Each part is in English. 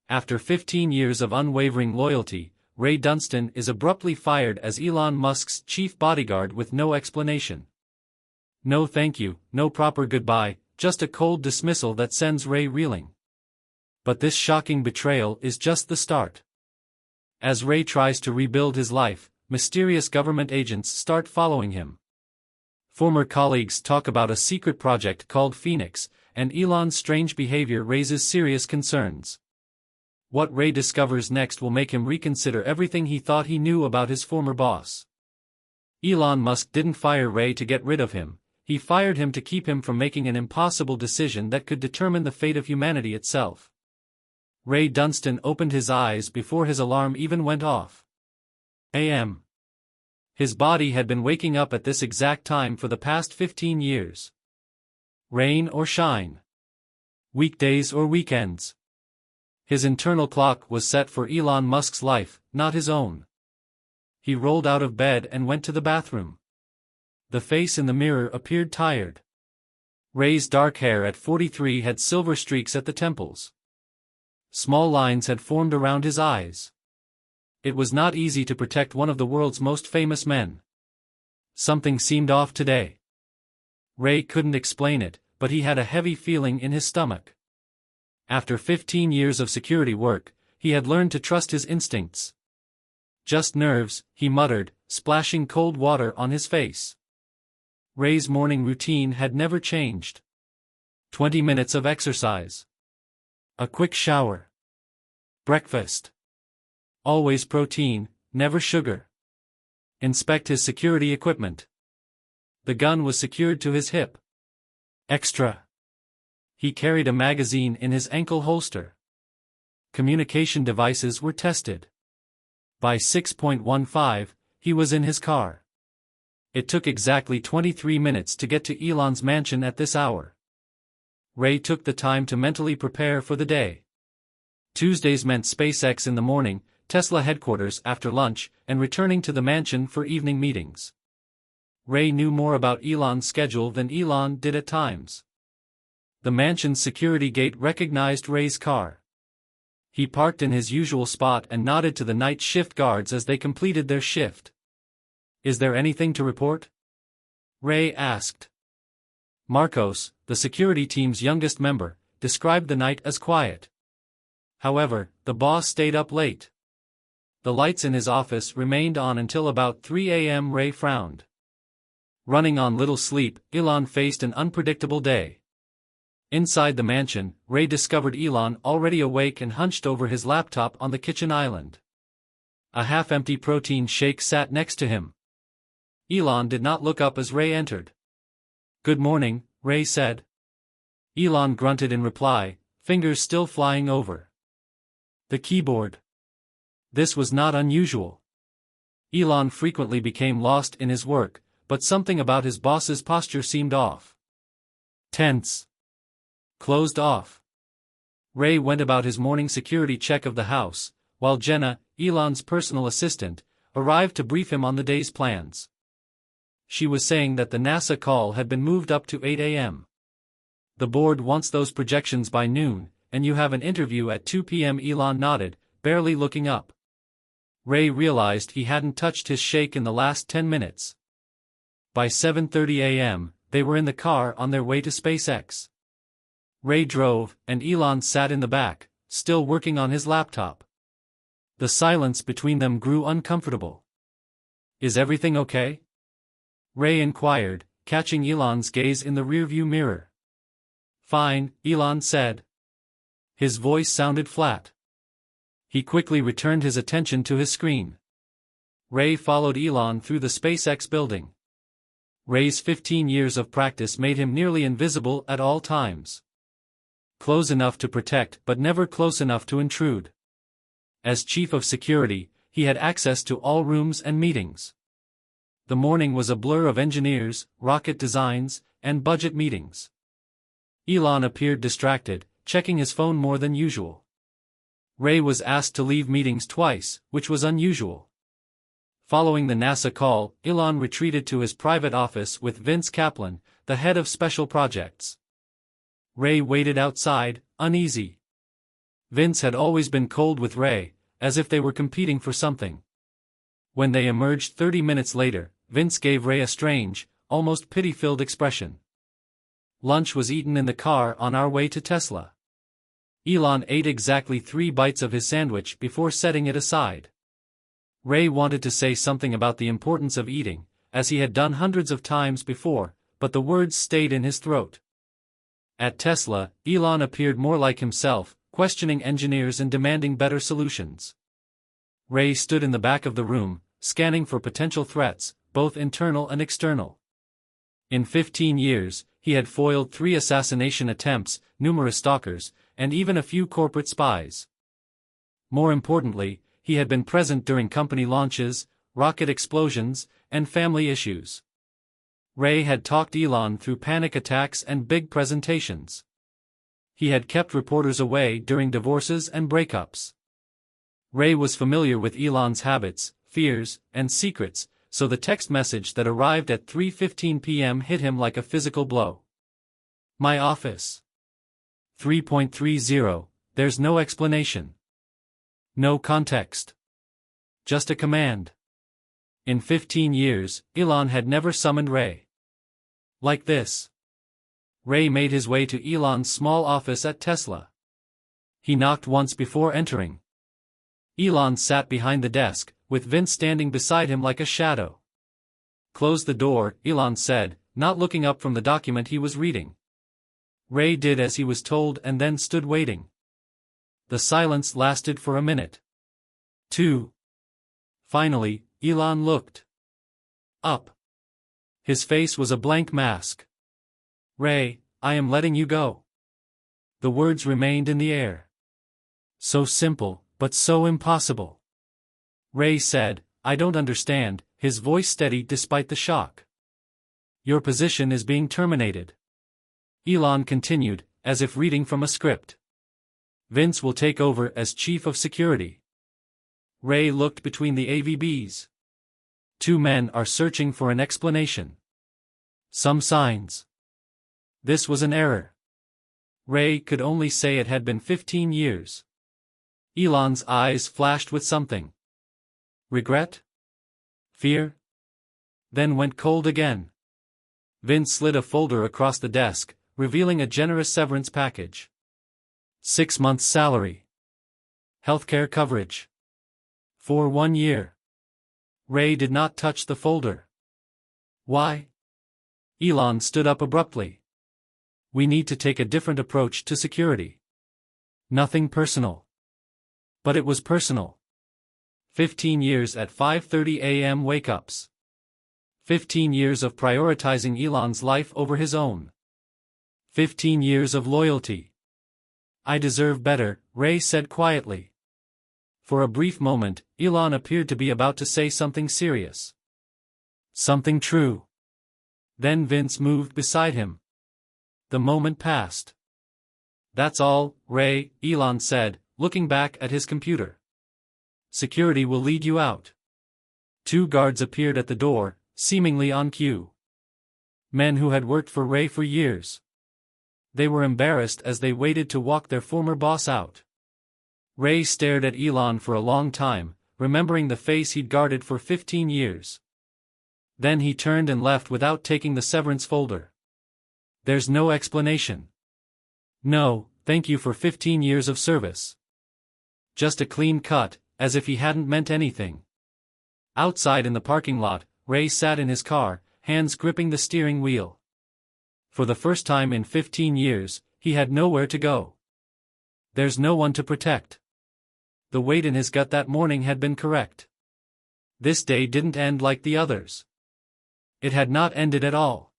After 15 years of unwavering loyalty, Ray Dunstan is abruptly fired as Elon Musk's chief bodyguard with no explanation. No thank you, no proper goodbye, just a cold dismissal that sends Ray reeling. But this shocking betrayal is just the start. As Ray tries to rebuild his life, mysterious government agents start following him. Former colleagues talk about a secret project called Phoenix, and Elon's strange behavior raises serious concerns. What Ray discovers next will make him reconsider everything he thought he knew about his former boss. Elon Musk didn't fire Ray to get rid of him, he fired him to keep him from making an impossible decision that could determine the fate of humanity itself. Ray Dunstan opened his eyes before his alarm even went off. A.M. His body had been waking up at this exact time for the past 15 years. Rain or shine. Weekdays or weekends. His internal clock was set for Elon Musk's life, not his own. He rolled out of bed and went to the bathroom. The face in the mirror appeared tired. Ray's dark hair at 43 had silver streaks at the temples. Small lines had formed around his eyes. It was not easy to protect one of the world's most famous men. Something seemed off today. Ray couldn't explain it, but he had a heavy feeling in his stomach. After 15 years of security work, he had learned to trust his instincts. Just nerves, he muttered, splashing cold water on his face. Ray's morning routine had never changed. 20 minutes of exercise. A quick shower. Breakfast. Always protein, never sugar. Inspect his security equipment. The gun was secured to his hip. Extra. He carried a magazine in his ankle holster. Communication devices were tested. By 6:15, he was in his car. It took exactly 23 minutes to get to Elon's mansion at this hour. Ray took the time to mentally prepare for the day. Tuesdays meant SpaceX in the morning, Tesla headquarters after lunch, and returning to the mansion for evening meetings. Ray knew more about Elon's schedule than Elon did at times. The mansion's security gate recognized Ray's car. He parked in his usual spot and nodded to the night shift guards as they completed their shift. "Is there anything to report?" Ray asked. Marcos, the security team's youngest member, described the night as quiet. However, the boss stayed up late. The lights in his office remained on until about 3 a.m. Ray frowned. Running on little sleep, Elon faced an unpredictable day. Inside the mansion, Ray discovered Elon already awake and hunched over his laptop on the kitchen island. A half-empty protein shake sat next to him. Elon did not look up as Ray entered. "Good morning," Ray said. Elon grunted in reply, fingers still flying over the keyboard. This was not unusual. Elon frequently became lost in his work, but something about his boss's posture seemed off. Tense. Closed off. Ray went about his morning security check of the house, while Jenna, Elon's personal assistant, arrived to brief him on the day's plans. She was saying that the NASA call had been moved up to 8 a.m. "The board wants those projections by noon, and you have an interview at 2 p.m. Elon nodded, barely looking up. Ray realized he hadn't touched his shake in the last 10 minutes. By 7:30 a.m., they were in the car on their way to SpaceX. Ray drove, and Elon sat in the back, still working on his laptop. The silence between them grew uncomfortable. "Is everything okay?" Ray inquired, catching Elon's gaze in the rearview mirror. "Fine," Elon said. His voice sounded flat. He quickly returned his attention to his screen. Ray followed Elon through the SpaceX building. Ray's 15 years of practice made him nearly invisible at all times. Close enough to protect but never close enough to intrude. As chief of security, he had access to all rooms and meetings. The morning was a blur of engineers, rocket designs, and budget meetings. Elon appeared distracted, checking his phone more than usual. Ray was asked to leave meetings twice, which was unusual. Following the NASA call, Elon retreated to his private office with Vince Kaplan, the head of special projects. Ray waited outside, uneasy. Vince had always been cold with Ray, as if they were competing for something. When they emerged 30 minutes later, Vince gave Ray a strange, almost pity-filled expression. Lunch was eaten in the car on our way to Tesla. Elon ate exactly 3 bites of his sandwich before setting it aside. Ray wanted to say something about the importance of eating, as he had done hundreds of times before, but the words stayed in his throat. At Tesla, Elon appeared more like himself, questioning engineers and demanding better solutions. Ray stood in the back of the room, scanning for potential threats, both internal and external. In 15 years, he had foiled 3 assassination attempts, numerous stalkers, and even a few corporate spies. More importantly, he had been present during company launches, rocket explosions, and family issues. Ray had talked Elon through panic attacks and big presentations. He had kept reporters away during divorces and breakups. Ray was familiar with Elon's habits, fears, and secrets, so the text message that arrived at 3:15 p.m. hit him like a physical blow. My office. 3.30, there's no explanation. No context. Just a command. In 15 years, Elon had never summoned Ray like this. Ray made his way to Elon's small office at Tesla. He knocked once before entering. Elon sat behind the desk, with Vince standing beside him like a shadow. Close the door, Elon said, not looking up from the document he was reading. Ray did as he was told and then stood waiting. The silence lasted for a minute. 2. Finally, Elon looked up. His face was a blank mask. Ray, I am letting you go. The words remained in the air. So simple, but so impossible. Ray said, I don't understand, his voice steady despite the shock. Your position is being terminated. Elon continued, as if reading from a script. Vince will take over as chief of security. Ray looked between the AVBs. 2 men are searching for an explanation. Some signs. This was an error. Ray could only say it had been 15 years. Elon's eyes flashed with something. Regret? Fear? Then went cold again. Vince slid a folder across the desk, revealing a generous severance package. 6 months' salary. Healthcare coverage. For 1 year. Ray did not touch the folder. Why? Elon stood up abruptly. We need to take a different approach to security. Nothing personal. But it was personal. 15 years at 5:30 a.m. wake-ups. 15 years of prioritizing Elon's life over his own. 15 years of loyalty. I deserve better, Ray said quietly. For a brief moment, Elon appeared to be about to say something serious. Something true. Then Vince moved beside him. The moment passed. That's all, Ray, Elon said, looking back at his computer. Security will lead you out. 2 guards appeared at the door, seemingly on cue. Men who had worked for Ray for years. They were embarrassed as they waited to walk their former boss out. Ray stared at Elon for a long time, remembering the face he'd guarded for 15 years. Then he turned and left without taking the severance folder. There's no explanation. No, thank you for 15 years of service. Just a clean cut, as if he hadn't meant anything. Outside in the parking lot, Ray sat in his car, hands gripping the steering wheel. For the first time in 15 years, he had nowhere to go. There's no one to protect. The weight in his gut that morning had been correct. This day didn't end like the others. It had not ended at all.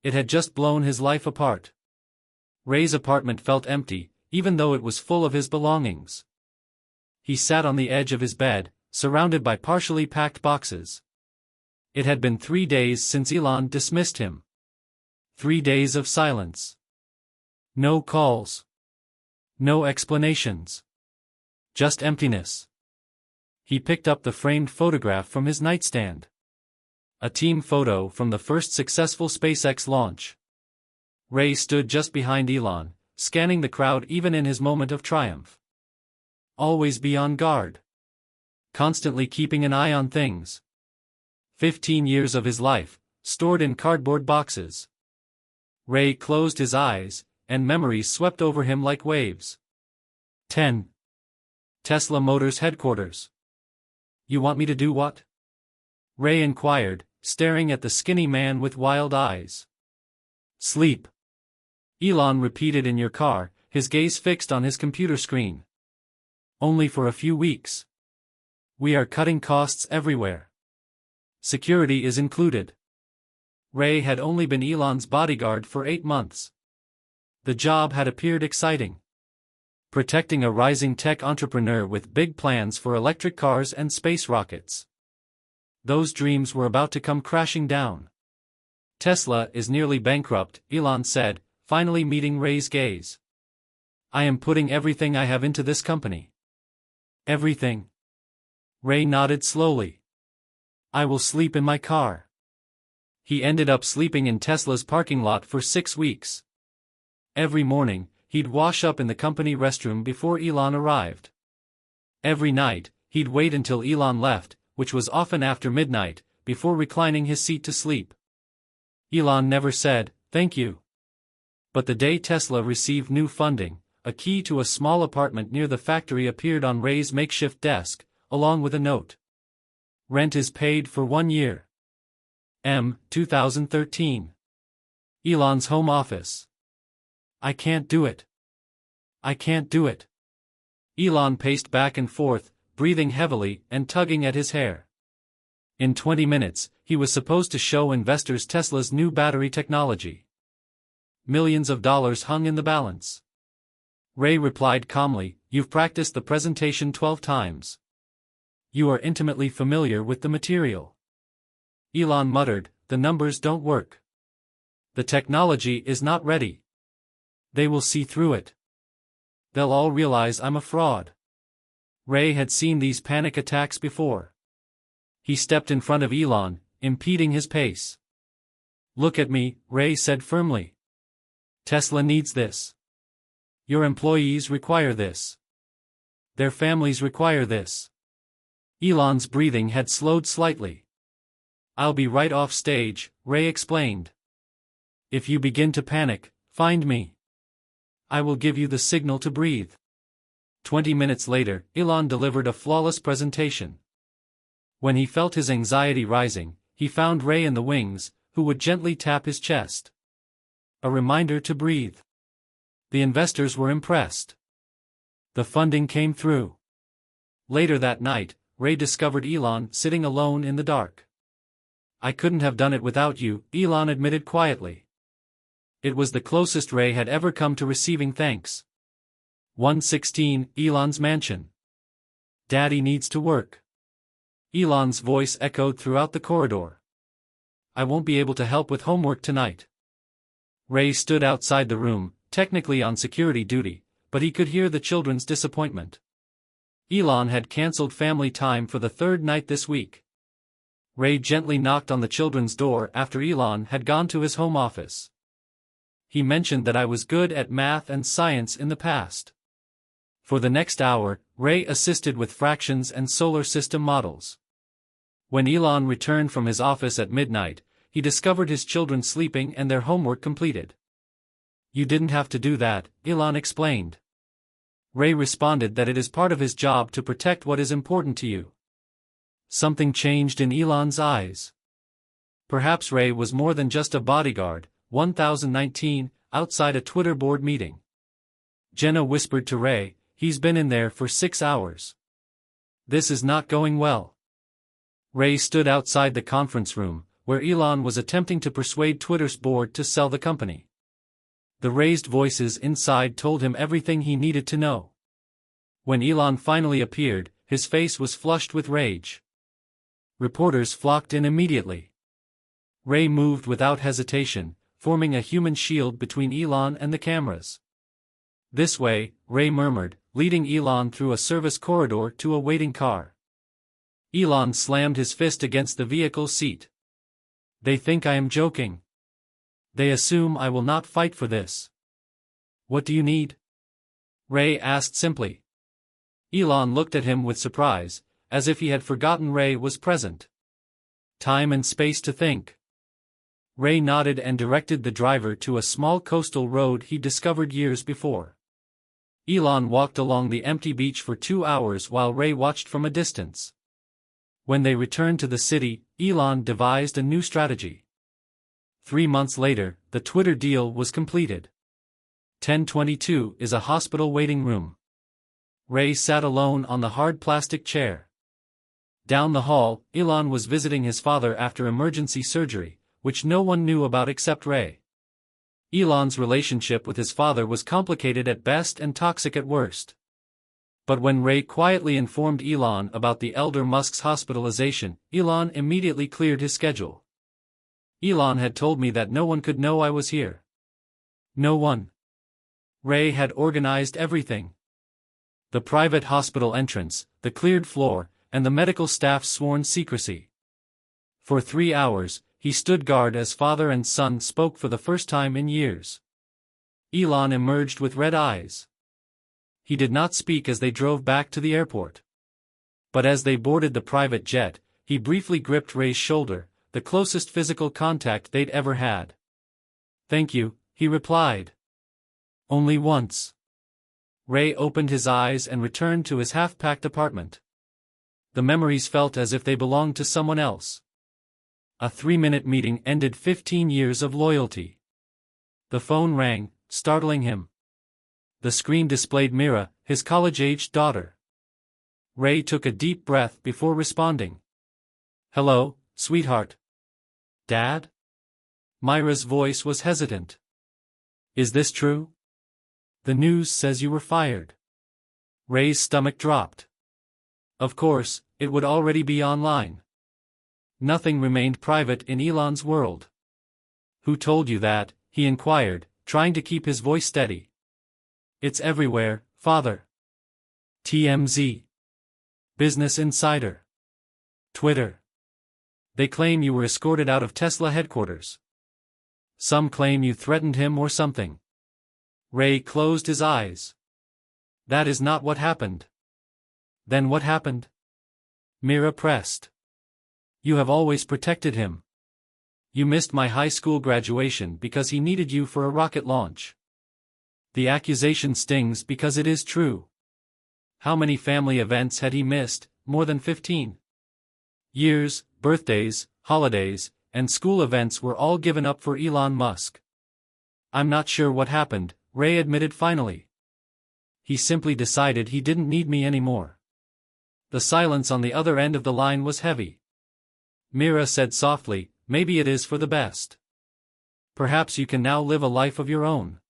It had just blown his life apart. Ray's apartment felt empty, even though it was full of his belongings. He sat on the edge of his bed, surrounded by partially packed boxes. It had been 3 days since Elon dismissed him. 3 days of silence. No calls. No explanations. Just emptiness. He picked up the framed photograph from his nightstand. A team photo from the first successful SpaceX launch. Ray stood just behind Elon, scanning the crowd even in his moment of triumph. Always be on guard. Constantly keeping an eye on things. 15 years of his life, stored in cardboard boxes. Ray closed his eyes, and memories swept over him like waves. 10. Tesla Motors headquarters. You want me to do what? Ray inquired, staring at the skinny man with wild eyes. Sleep. Elon repeated in your car, his gaze fixed on his computer screen. Only for a few weeks. We are cutting costs everywhere. Security is included. Ray had only been Elon's bodyguard for 8 months. The job had appeared exciting. Protecting a rising tech entrepreneur with big plans for electric cars and space rockets. Those dreams were about to come crashing down. Tesla is nearly bankrupt, Elon said, finally meeting Ray's gaze. I am putting everything I have into this company. Everything. Ray nodded slowly. I will sleep in my car. He ended up sleeping in Tesla's parking lot for 6 weeks. Every morning, he'd wash up in the company restroom before Elon arrived. Every night, he'd wait until Elon left, which was often after midnight, before reclining his seat to sleep. Elon never said, "Thank you." But the day Tesla received new funding, a key to a small apartment near the factory appeared on Ray's makeshift desk, along with a note. Rent is paid for 1 year. 2013. Elon's home office. I can't do it. I can't do it. Elon paced back and forth, breathing heavily and tugging at his hair. In 20 minutes, he was supposed to show investors Tesla's new battery technology. Millions of dollars hung in the balance. Ray replied calmly, You've practiced the presentation 12 times. You are intimately familiar with the material. Elon muttered, The numbers don't work. The technology is not ready. They will see through it. They'll all realize I'm a fraud. Ray had seen these panic attacks before. He stepped in front of Elon, impeding his pace. Look at me, Ray said firmly. Tesla needs this. Your employees require this. Their families require this. Elon's breathing had slowed slightly. I'll be right off stage, Ray explained. If you begin to panic, find me. I will give you the signal to breathe. 20 minutes later, Elon delivered a flawless presentation. When he felt his anxiety rising, he found Ray in the wings, who would gently tap his chest. A reminder to breathe. The investors were impressed. The funding came through. Later that night, Ray discovered Elon sitting alone in the dark. I couldn't have done it without you, Elon admitted quietly. It was the closest Ray had ever come to receiving thanks. 116, Elon's mansion. Daddy needs to work. Elon's voice echoed throughout the corridor. I won't be able to help with homework tonight. Ray stood outside the room, technically on security duty, but he could hear the children's disappointment. Elon had cancelled family time for the 3rd night this week. Ray gently knocked on the children's door after Elon had gone to his home office. He mentioned that I was good at math and science in the past. For the next hour, Ray assisted with fractions and solar system models. When Elon returned from his office at midnight, he discovered his children sleeping and their homework completed. You didn't have to do that, Elon explained. Ray responded that it is part of his job to protect what is important to you. Something changed in Elon's eyes. Perhaps Ray was more than just a bodyguard. 1019, outside a Twitter board meeting. Jenna whispered to Ray, he's been in there for 6 hours. This is not going well. Ray stood outside the conference room, where Elon was attempting to persuade Twitter's board to sell the company. The raised voices inside told him everything he needed to know. When Elon finally appeared, his face was flushed with rage. Reporters flocked in immediately. Ray moved without hesitation, forming a human shield between Elon and the cameras. This way, Ray murmured, leading Elon through a service corridor to a waiting car. Elon slammed his fist against the vehicle's seat. They think I am joking. They assume I will not fight for this. What do you need? Ray asked simply. Elon looked at him with surprise, as if he had forgotten Ray was present. Time and space to think. Ray nodded and directed the driver to a small coastal road he discovered years before. Elon walked along the empty beach for 2 hours while Ray watched from a distance. When they returned to the city, Elon devised a new strategy. 3 months later, the Twitter deal was completed. 1022 is a hospital waiting room. Ray sat alone on the hard plastic chair. Down the hall, Elon was visiting his father after emergency surgery, which no one knew about except Ray. Elon's relationship with his father was complicated at best and toxic at worst. But when Ray quietly informed Elon about the elder Musk's hospitalization, Elon immediately cleared his schedule. Elon had told me that no one could know I was here. No one. Ray had organized everything. The private hospital entrance, the cleared floor, and the medical staff's sworn secrecy. For 3 hours, he stood guard as father and son spoke for the first time in years. Elon emerged with red eyes. He did not speak as they drove back to the airport. But as they boarded the private jet, he briefly gripped Ray's shoulder, the closest physical contact they'd ever had. "Thank you," he replied. "Only once." Ray opened his eyes and returned to his half-packed apartment. The memories felt as if they belonged to someone else. A 3-minute meeting ended 15 years of loyalty. The phone rang, startling him. The screen displayed Mira, his college-aged daughter. Ray took a deep breath before responding. "Hello, sweetheart." "Dad?" Myra's voice was hesitant. "Is this true? The news says you were fired." Ray's stomach dropped. Of course, it would already be online. Nothing remained private in Elon's world. "Who told you that?" he inquired, trying to keep his voice steady. "It's everywhere, father. TMZ. Business Insider. Twitter. They claim you were escorted out of Tesla headquarters. Some claim you threatened him or something." Ray closed his eyes. "That is not what happened." "Then what happened?" Mira pressed. "You have always protected him. You missed my high school graduation because he needed you for a rocket launch. The accusation stings because it is true. How many family events had he missed? More than 15. Years, birthdays, holidays, and school events were all given up for Elon Musk. I'm not sure what happened," Ray admitted finally. "He simply decided he didn't need me anymore." The silence on the other end of the line was heavy. Mira said softly, "Maybe it is for the best. Perhaps you can now live a life of your own."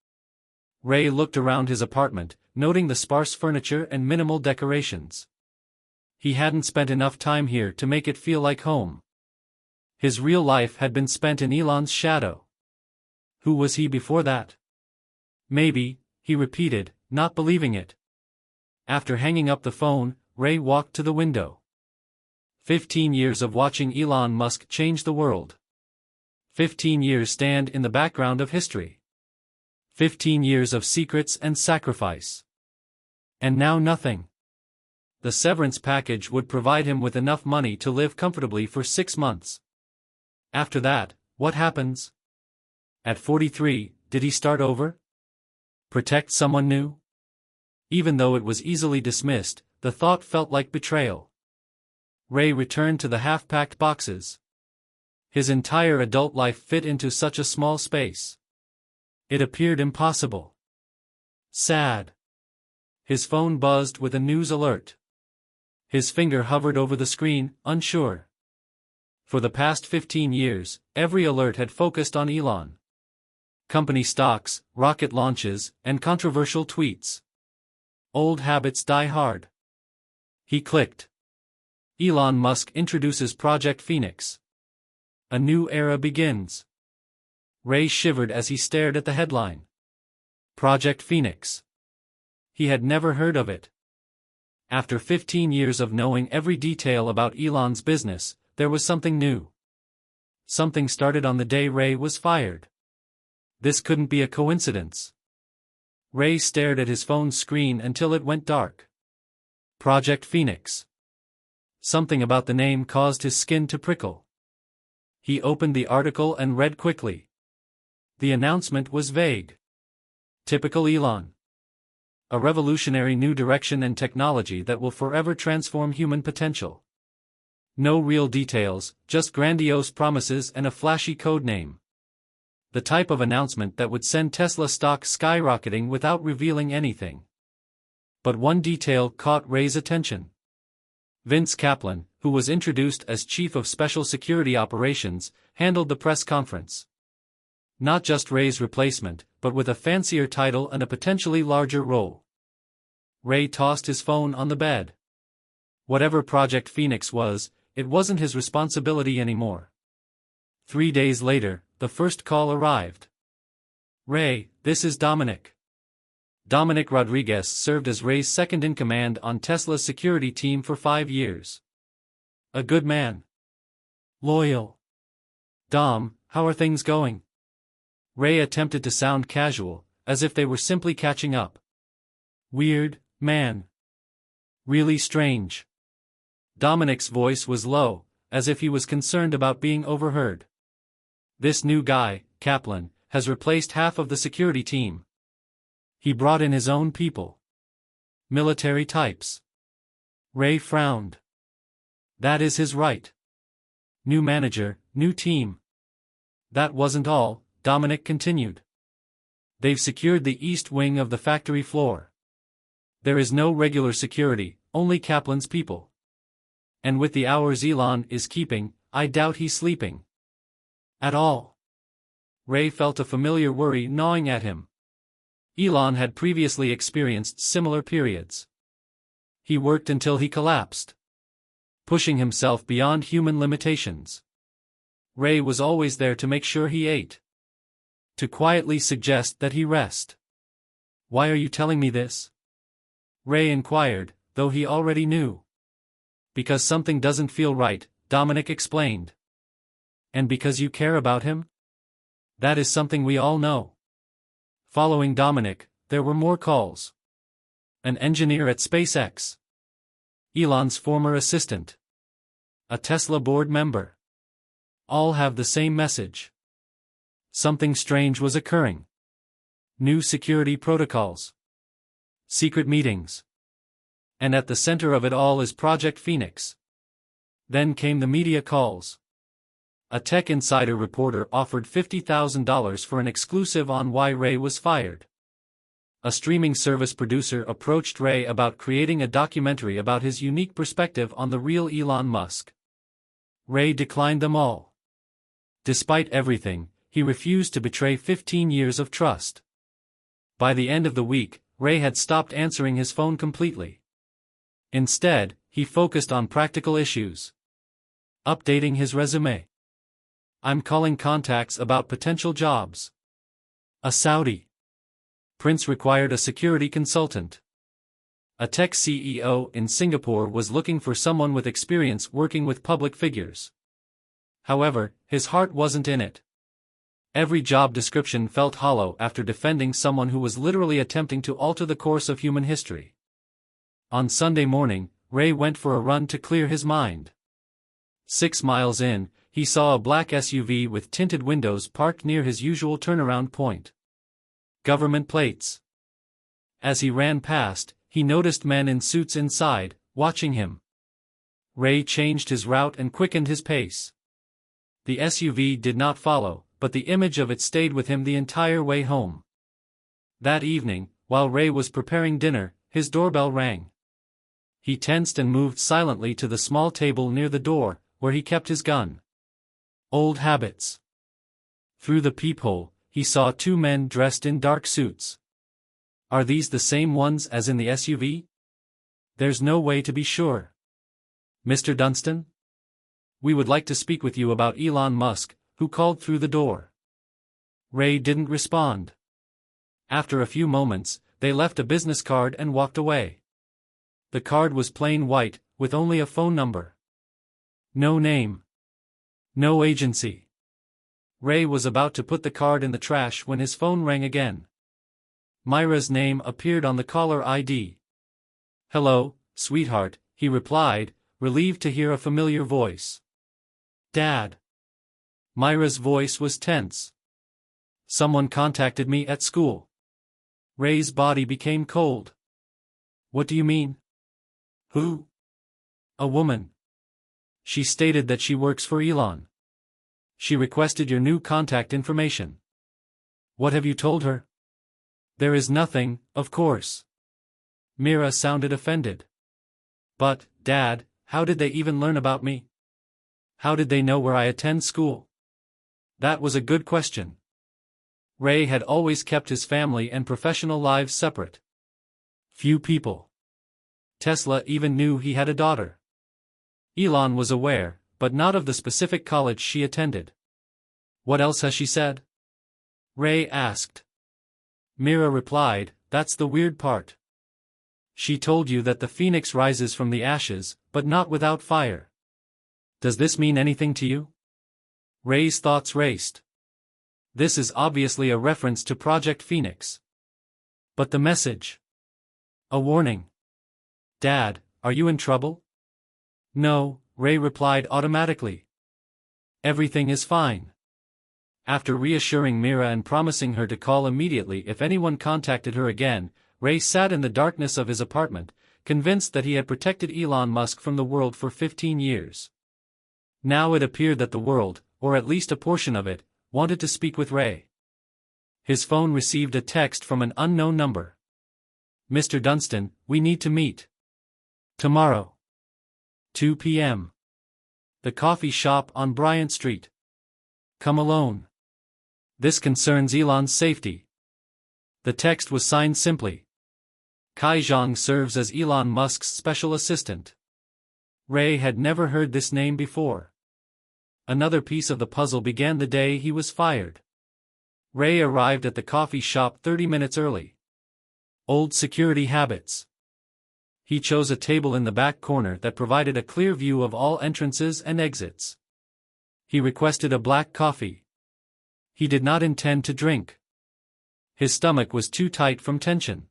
Ray looked around his apartment, noting the sparse furniture and minimal decorations. He hadn't spent enough time here to make it feel like home. His real life had been spent in Elon's shadow. Who was he before that? "Maybe," he repeated, not believing it. After hanging up the phone, Ray walked to the window. 15 years of watching Elon Musk change the world. 15 years stand in the background of history. 15 years of secrets and sacrifice. And now nothing. The severance package would provide him with enough money to live comfortably for 6 months. After that, what happens? At 43, did he start over? Protect someone new? Even though it was easily dismissed, the thought felt like betrayal. Ray returned to the half-packed boxes. His entire adult life fit into such a small space. It appeared impossible. Sad. His phone buzzed with a news alert. His finger hovered over the screen, unsure. For the past 15 years, every alert had focused on Elon. Company stocks, rocket launches, and controversial tweets. Old habits die hard. He clicked. Elon Musk introduces Project Phoenix. A new era begins. Ray shivered as he stared at the headline. Project Phoenix. He had never heard of it. After 15 years of knowing every detail about Elon's business, there was something new. Something started on the day Ray was fired. This couldn't be a coincidence. Ray stared at his phone's screen until it went dark. Project Phoenix. Something about the name caused his skin to prickle. He opened the article and read quickly. The announcement was vague. Typical Elon. A revolutionary new direction and technology that will forever transform human potential. No real details, just grandiose promises and a flashy code name. The type of announcement that would send Tesla stock skyrocketing without revealing anything. But one detail caught Ray's attention. Vince Kaplan, who was introduced as Chief of Special Security Operations, handled the press conference. Not just Ray's replacement, but with a fancier title and a potentially larger role. Ray tossed his phone on the bed. Whatever Project Phoenix was, it wasn't his responsibility anymore. 3 days later, the first call arrived. "Ray, this is Dominic." Dominic Rodriguez served as Ray's second-in-command on Tesla's security team for 5 years. A good man. Loyal. "Dom, how are things going?" Ray attempted to sound casual, as if they were simply catching up. "Weird, man. Really strange." Dominic's voice was low, as if he was concerned about being overheard. "This new guy, Kaplan, has replaced half of the security team. He brought in his own people. Military types." Ray frowned. "That is his right. New manager, new team." "That wasn't all," Dominic continued. "They've secured the east wing of the factory floor. There is no regular security, only Kaplan's people. And with the hours Elon is keeping, I doubt he's sleeping at all." Ray felt a familiar worry gnawing at him. Elon had previously experienced similar periods. He worked until he collapsed, pushing himself beyond human limitations. Ray was always there to make sure he ate, to quietly suggest that he rest. "Why are you telling me this?" Ray inquired, though he already knew. "Because something doesn't feel right," Dominic explained. "And because you care about him? That is something we all know." Following Dominic, there were more calls. An engineer at SpaceX. Elon's former assistant. A Tesla board member. All have the same message. Something strange was occurring. New security protocols. Secret meetings. And at the center of it all is Project Phoenix. Then came the media calls. A Tech Insider reporter offered $50,000 for an exclusive on why Ray was fired. A streaming service producer approached Ray about creating a documentary about his unique perspective on the real Elon Musk. Ray declined them all. Despite everything, he refused to betray 15 years of trust. By the end of the week, Ray had stopped answering his phone completely. Instead, he focused on practical issues. Updating his resume. "I'm calling contacts about potential jobs." A Saudi prince required a security consultant. A tech CEO in Singapore was looking for someone with experience working with public figures. However, his heart wasn't in it. Every job description felt hollow after defending someone who was literally attempting to alter the course of human history. On Sunday morning, Ray went for a run to clear his mind. 6 miles in, he saw a black SUV with tinted windows parked near his usual turnaround point. Government plates. As he ran past, he noticed men in suits inside, watching him. Ray changed his route and quickened his pace. The SUV did not follow, but the image of it stayed with him the entire way home. That evening, while Ray was preparing dinner, his doorbell rang. He tensed and moved silently to the small table near the door, where he kept his gun. Old habits. Through the peephole, he saw 2 men dressed in dark suits. Are these the same ones as in the SUV? There's no way to be sure. "Mr. Dunstan? We would like to speak with you about Elon Musk, who called through the door." Ray didn't respond. After a few moments, they left a business card and walked away. The card was plain white, with only a phone number. No name. No agency. Ray was about to put the card in the trash when his phone rang again. Myra's name appeared on the caller ID. "Hello, sweetheart, he replied, relieved to hear a familiar voice. Dad. Myra's voice was tense. Someone contacted me at school. Ray's body became cold. What do you mean? Who? A woman. She stated that she works for Elon. She requested your new contact information. What have you told her? There is nothing, of course. Mira sounded offended. But, Dad, how did they even learn about me? How did they know where I attend school? That was a good question. Ray had always kept his family and professional lives separate. Few people. Tesla even knew he had a daughter. Elon was aware, but not of the specific college she attended. What else has she said? Ray asked. Mira replied, that's the weird part. She told you that the phoenix rises from the ashes, but not without fire. Does this mean anything to you? Ray's thoughts raced. This is obviously a reference to Project Phoenix. But the message? A warning. Dad, are you in trouble? No, Ray replied automatically. Everything is fine. After reassuring Mira and promising her to call immediately if anyone contacted her again, Ray sat in the darkness of his apartment, convinced that he had protected Elon Musk from the world for 15 years. Now it appeared that the world, or at least a portion of it, wanted to speak with Ray. His phone received a text from an unknown number. Mr. Dunstan, we need to meet. Tomorrow. 2 p.m. The coffee shop on Bryant Street. Come alone. This concerns Elon's safety. The text was signed simply. Kai Zhang serves as Elon Musk's special assistant. Ray had never heard this name before. Another piece of the puzzle began the day he was fired. Ray arrived at the coffee shop 30 minutes early. Old security habits. He chose a table in the back corner that provided a clear view of all entrances and exits. He requested a black coffee. He did not intend to drink. His stomach was too tight from tension.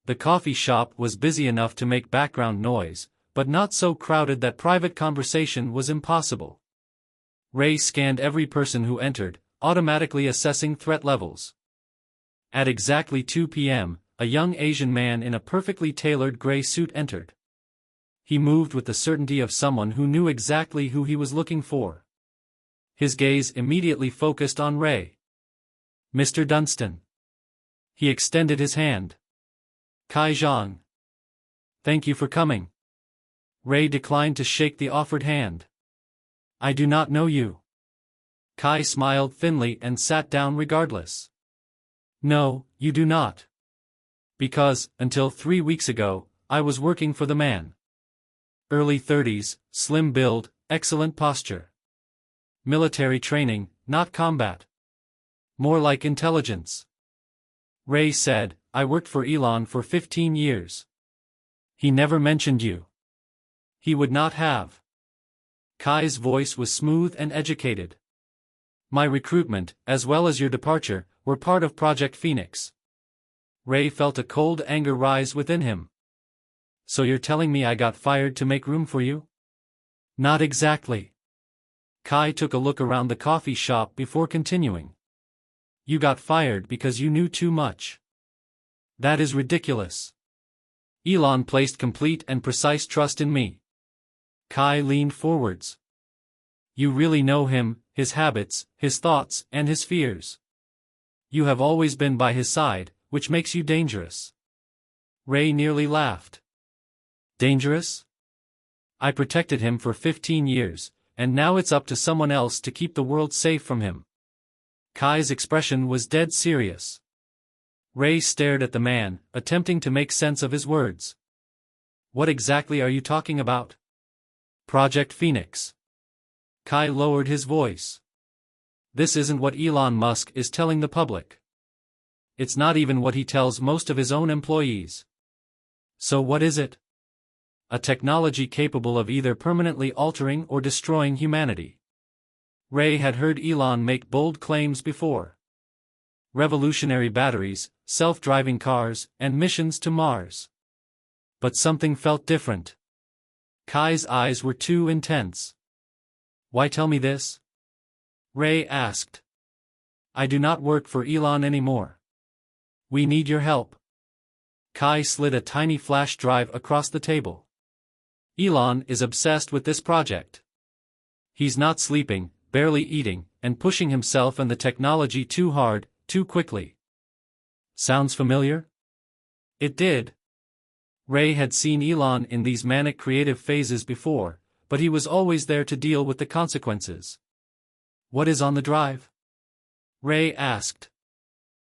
The coffee shop was busy enough to make background noise, but not so crowded that private conversation was impossible. Ray scanned every person who entered, automatically assessing threat levels. At exactly 2 p.m., a young Asian man in a perfectly tailored gray suit entered. He moved with the certainty of someone who knew exactly who he was looking for. His gaze immediately focused on Ray. Mr. Dunstan. He extended his hand. Kai Zhang. Thank you for coming. Ray declined to shake the offered hand. I do not know you. Kai smiled thinly and sat down regardless. No, you do not. Because, until 3 weeks ago, I was working for the man. Early 30s, slim build, excellent posture. Military training, not combat. More like intelligence. Ray said, I worked for Elon for 15 years. He never mentioned you. He would not have. Kai's voice was smooth and educated. My recruitment, as well as your departure, were part of Project Phoenix. Ray felt a cold anger rise within him. So you're telling me I got fired to make room for you? Not exactly. Kai took a look around the coffee shop before continuing. You got fired because you knew too much. That is ridiculous. Elon placed complete and precise trust in me. Kai leaned forwards. You really know him, his habits, his thoughts, and his fears. You have always been by his side, which makes you dangerous. Ray nearly laughed. Dangerous? I protected him for 15 years, and now it's up to someone else to keep the world safe from him. Kai's expression was dead serious. Ray stared at the man, attempting to make sense of his words. What exactly are you talking about? Project Phoenix. Kai lowered his voice. This isn't what Elon Musk is telling the public. It's not even what he tells most of his own employees. So what is it? A technology capable of either permanently altering or destroying humanity. Ray had heard Elon make bold claims before. Revolutionary batteries, self-driving cars, and missions to Mars. But something felt different. Kai's eyes were too intense. "Why tell me this?" Ray asked. "I do not work for Elon anymore. We need your help." Kai slid a tiny flash drive across the table. "Elon is obsessed with this project. He's not sleeping, barely eating, and pushing himself and the technology too hard, too quickly." Sounds familiar? It did. Ray had seen Elon in these manic creative phases before, but he was always there to deal with the consequences. "What is on the drive?" Ray asked.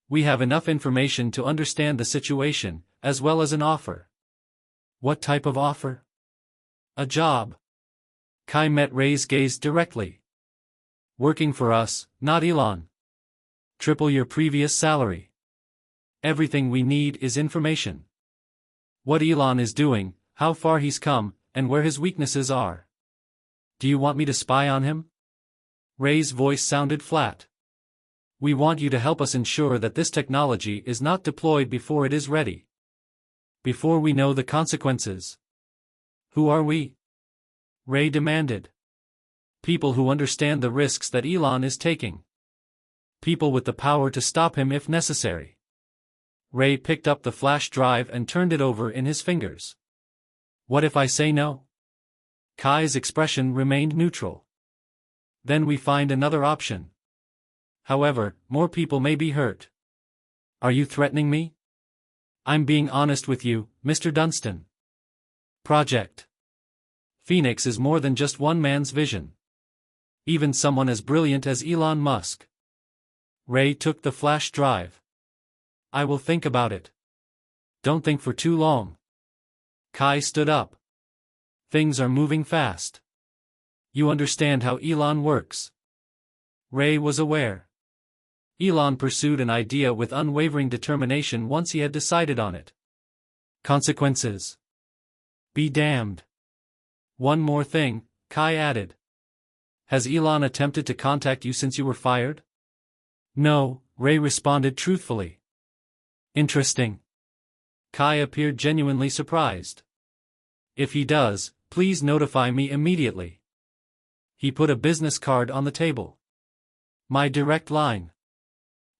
"We have enough information to understand the situation, as well as an offer." "What type of offer?" "A job." Kai met Ray's gaze directly. "Working for us, not Elon. Triple your previous salary. Everything we need is information. What Elon is doing, how far he's come, and where his weaknesses are." "Do you want me to spy on him?" Ray's voice sounded flat. "We want you to help us ensure that this technology is not deployed before it is ready. Before we know the consequences." "Who are we?" Ray demanded. "People who understand the risks that Elon is taking. People with the power to stop him if necessary." Ray picked up the flash drive and turned it over in his fingers. "What if I say no?" Kai's expression remained neutral. "Then we find another option. However, more people may be hurt." "Are you threatening me?" "I'm being honest with you, Mr. Dunstan. Project Phoenix is more than just one man's vision. Even someone as brilliant as Elon Musk." Ray took the flash drive. "I will think about it." "Don't think for too long." Kai stood up. "Things are moving fast. You understand how Elon works." Ray was aware. Elon pursued an idea with unwavering determination once he had decided on it. Consequences be damned. "One more thing," Kai added. "Has Elon attempted to contact you since you were fired?" "No," Ray responded truthfully. "Interesting." Kai appeared genuinely surprised. "If he does, please notify me immediately." He put a business card on the table. "My direct line.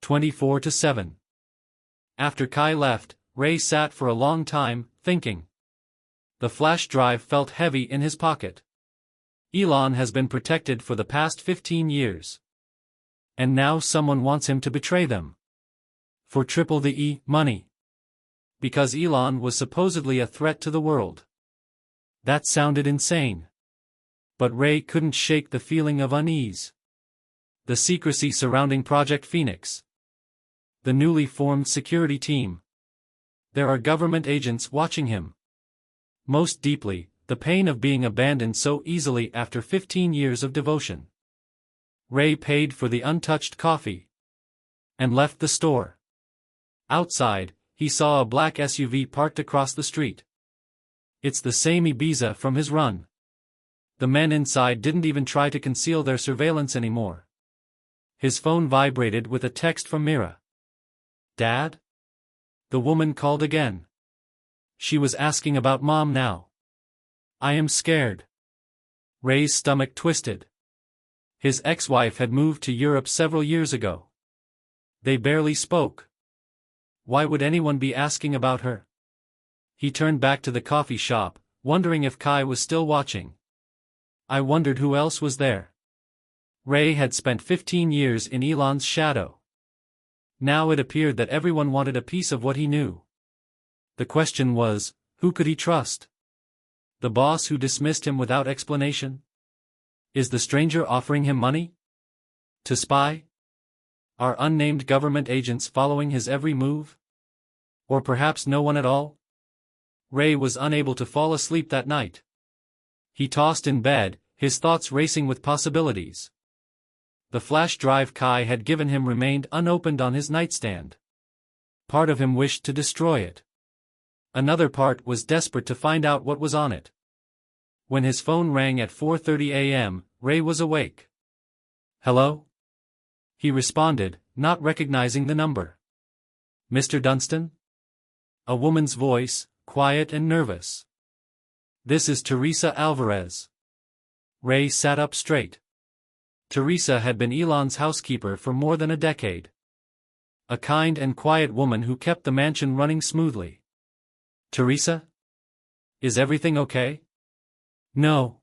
24/7. After Kai left, Ray sat for a long time, thinking. The flash drive felt heavy in his pocket. Elon has been protected for the past 15 years. And now someone wants him to betray them. For triple the money. Because Elon was supposedly a threat to the world. That sounded insane. But Ray couldn't shake the feeling of unease. The secrecy surrounding Project Phoenix. The newly formed security team. There are government agents watching him. Most deeply, the pain of being abandoned so easily after 15 years of devotion. Ray paid for the untouched coffee. And left the store. Outside, he saw a black SUV parked across the street. It's the same Ibiza from his run. The men inside didn't even try to conceal their surveillance anymore. His phone vibrated with a text from Mira. "Dad?" The woman called again. She was asking about Mom now. "I am scared." Ray's stomach twisted. His ex-wife had moved to Europe several years ago. They barely spoke. Why would anyone be asking about her? He turned back to the coffee shop, wondering if Kai was still watching. I wondered who else was there. Ray had spent 15 years in Elon's shadow. Now it appeared that everyone wanted a piece of what he knew. The question was, who could he trust? The boss who dismissed him without explanation? Is the stranger offering him money? To spy? Are unnamed government agents following his every move? Or perhaps no one at all? Ray was unable to fall asleep that night. He tossed in bed, his thoughts racing with possibilities. The flash drive Kai had given him remained unopened on his nightstand. Part of him wished to destroy it. Another part was desperate to find out what was on it. When his phone rang at 4:30 a.m., Ray was awake. "Hello?" He responded, not recognizing the number. "Mr. Dunstan?" A woman's voice, quiet and nervous. This is Teresa Alvarez. Ray sat up straight. Teresa had been Elon's housekeeper for more than a decade. A kind and quiet woman who kept the mansion running smoothly. Teresa? Is everything okay? No.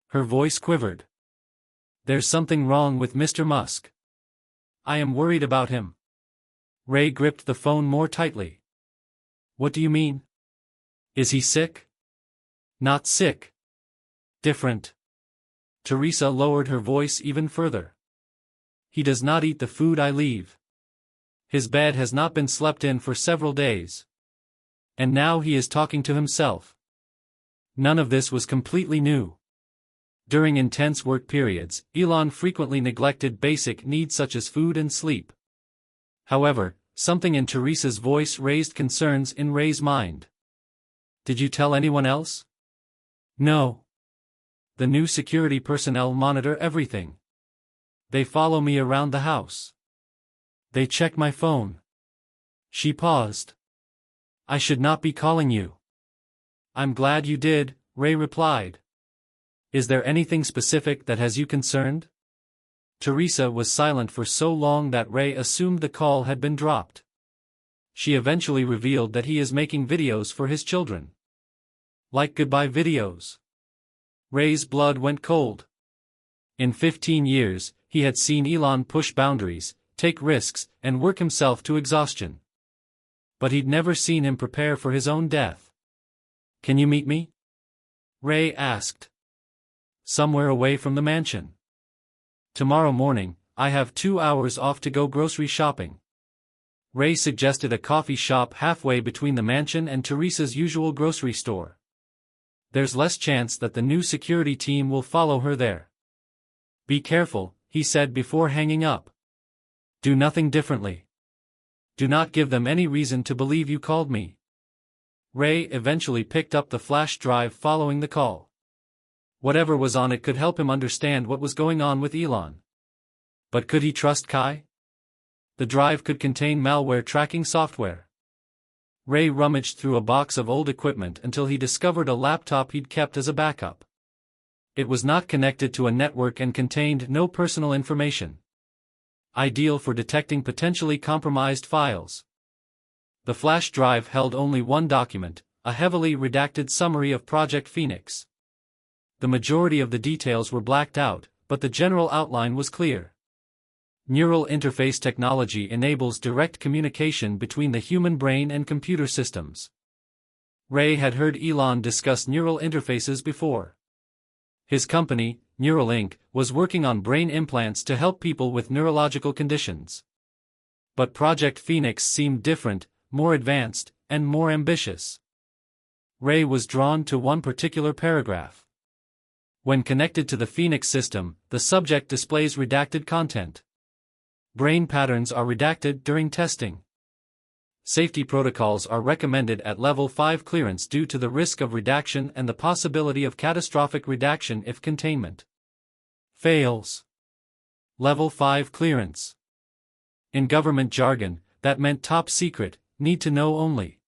Her voice quivered. There's something wrong with Mr. Musk. I am worried about him. Ray gripped the phone more tightly. What do you mean? Is he sick? Not sick. Different. Teresa lowered her voice even further. He does not eat the food I leave. His bed has not been slept in for several days. And now he is talking to himself. None of this was completely new. During intense work periods, Elon frequently neglected basic needs such as food and sleep. However, something in Teresa's voice raised concerns in Ray's mind. Did you tell anyone else? No. The new security personnel monitor everything. They follow me around the house. They check my phone. She paused. I should not be calling you. I'm glad you did, Ray replied. Is there anything specific that has you concerned? Teresa was silent for so long that Ray assumed the call had been dropped. She eventually revealed that he is making videos for his children. Like goodbye videos. Ray's blood went cold. In 15 years, he had seen Elon push boundaries, take risks, and work himself to exhaustion. But he'd never seen him prepare for his own death. Can you meet me? Ray asked. Somewhere away from the mansion. Tomorrow morning, I have 2 hours off to go grocery shopping. Ray suggested a coffee shop halfway between the mansion and Teresa's usual grocery store. There's less chance that the new security team will follow her there. Be careful, he said before hanging up. Do nothing differently. Do not give them any reason to believe you called me. Ray eventually picked up the flash drive following the call. Whatever was on it could help him understand what was going on with Elon. But could he trust Kai? The drive could contain malware tracking software. Ray rummaged through a box of old equipment until he discovered a laptop he'd kept as a backup. It was not connected to a network and contained no personal information. Ideal for detecting potentially compromised files. The flash drive held only one document, a heavily redacted summary of Project Phoenix. The majority of the details were blacked out, but the general outline was clear. Neural interface technology enables direct communication between the human brain and computer systems. Ray had heard Elon discuss neural interfaces before. His company, Neuralink, was working on brain implants to help people with neurological conditions. But Project Phoenix seemed different, more advanced, and more ambitious. Ray was drawn to one particular paragraph. When connected to the Phoenix system, the subject displays redacted content. Brain patterns are redacted during testing. Safety protocols are recommended at Level 5 clearance due to the risk of redaction and the possibility of catastrophic redaction if containment fails. Level 5 clearance. In government jargon, that meant top secret, need to know only.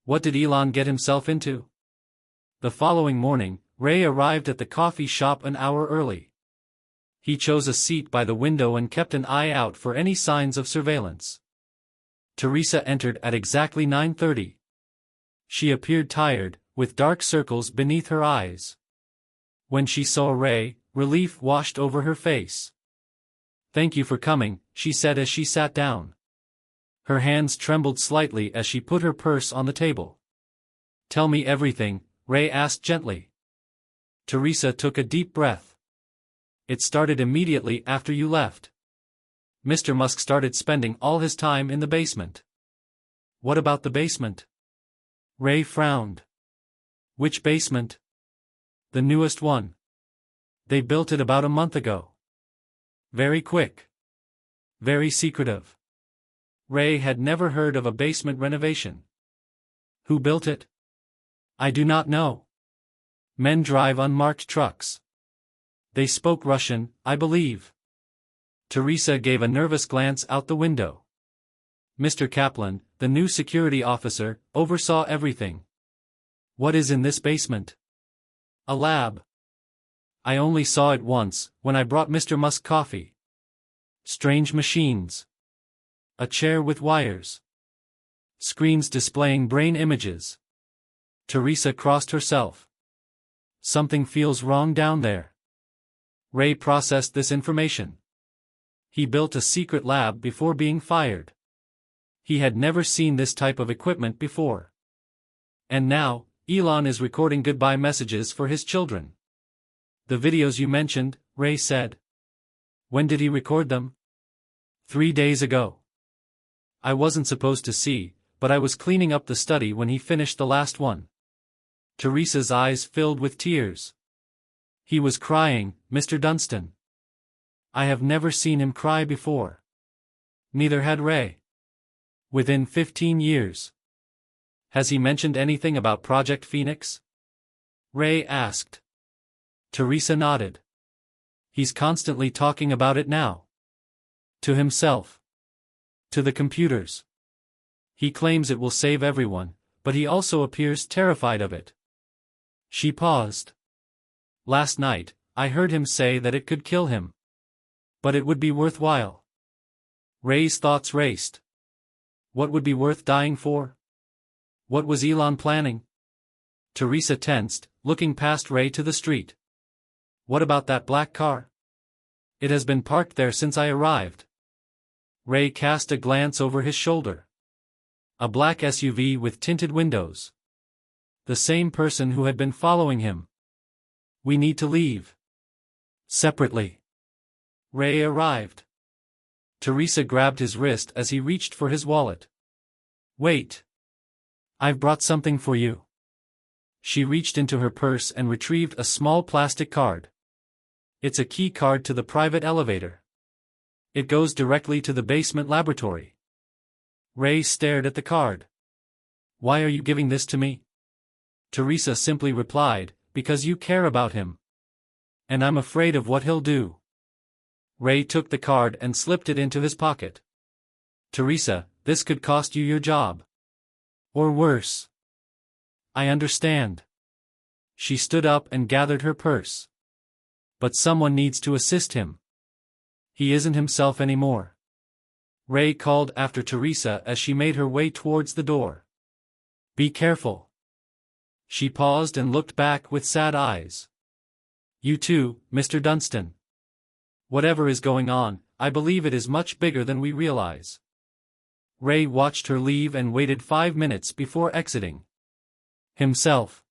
What did Elon get himself into? The following morning, Ray arrived at the coffee shop an hour early. He chose a seat by the window and kept an eye out for any signs of surveillance. Teresa entered at exactly 9:30. She appeared tired, with dark circles beneath her eyes. When she saw Ray, relief washed over her face. Thank you for coming, she said as she sat down. Her hands trembled slightly as she put her purse on the table. Tell me everything, Ray asked gently. Teresa took a deep breath. It started immediately after you left. Mr. Musk started spending all his time in the basement. What about the basement? Ray frowned. Which basement? The newest one. They built it about a month ago. Very quick. Very secretive. Ray had never heard of a basement renovation. Who built it? I do not know. Men drive unmarked trucks. They spoke Russian, I believe. Teresa gave a nervous glance out the window. Mr. Kaplan, the new security officer, oversaw everything. What is in this basement? A lab. I only saw it once, when I brought Mr. Musk coffee. Strange machines. A chair with wires. Screens displaying brain images. Teresa crossed herself. Something feels wrong down there. Ray processed this information. He built a secret lab before being fired. He had never seen this type of equipment before. And now, Elon is recording goodbye messages for his children. The videos you mentioned, Ray said. When did he record them? 3 days ago. I wasn't supposed to see, but I was cleaning up the study when he finished the last one. Teresa's eyes filled with tears. He was crying, Mr. Dunstan. I have never seen him cry before. Neither had Ray. Within 15 years. Has he mentioned anything about Project Phoenix? Ray asked. Teresa nodded. He's constantly talking about it now. To himself. To the computers. He claims it will save everyone, but he also appears terrified of it. She paused. Last night, I heard him say that it could kill him. But it would be worthwhile. Ray's thoughts raced. What would be worth dying for? What was Elon planning? Teresa tensed, looking past Ray to the street. What about that black car? It has been parked there since I arrived. Ray cast a glance over his shoulder. A black SUV with tinted windows. The same person who had been following him. We need to leave. Separately. Ray arrived. Teresa grabbed his wrist as he reached for his wallet. Wait. I've brought something for you. She reached into her purse and retrieved a small plastic card. It's a key card to the private elevator. It goes directly to the basement laboratory. Ray stared at the card. Why are you giving this to me? Teresa simply replied, because you care about him. And I'm afraid of what he'll do. Ray took the card and slipped it into his pocket. Teresa, this could cost you your job. Or worse. I understand. She stood up and gathered her purse. But someone needs to assist him. He isn't himself anymore. Ray called after Teresa as she made her way towards the door. Be careful. She paused and looked back with sad eyes. You too, Mr. Dunstan. Whatever is going on, I believe it is much bigger than we realize. Ray watched her leave and waited 5 minutes before exiting. Himself.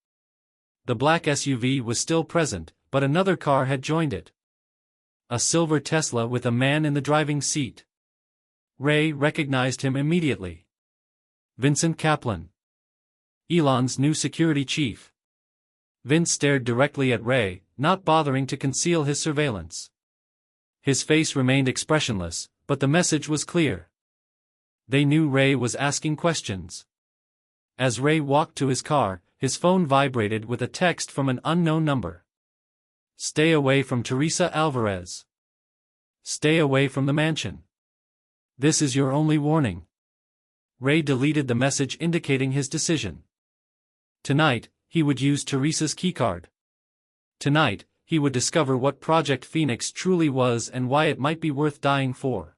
The black SUV was still present, but another car had joined it. A silver Tesla with a man in the driving seat. Ray recognized him immediately. Vincent Kaplan. Elon's new security chief. Vince stared directly at Ray, not bothering to conceal his surveillance. His face remained expressionless, but the message was clear. They knew Ray was asking questions. As Ray walked to his car, his phone vibrated with a text from an unknown number. Stay away from Teresa Alvarez. Stay away from the mansion. This is your only warning. Ray deleted the message indicating his decision. Tonight, he would use Teresa's keycard. Tonight, he would discover what Project Phoenix truly was and why it might be worth dying for.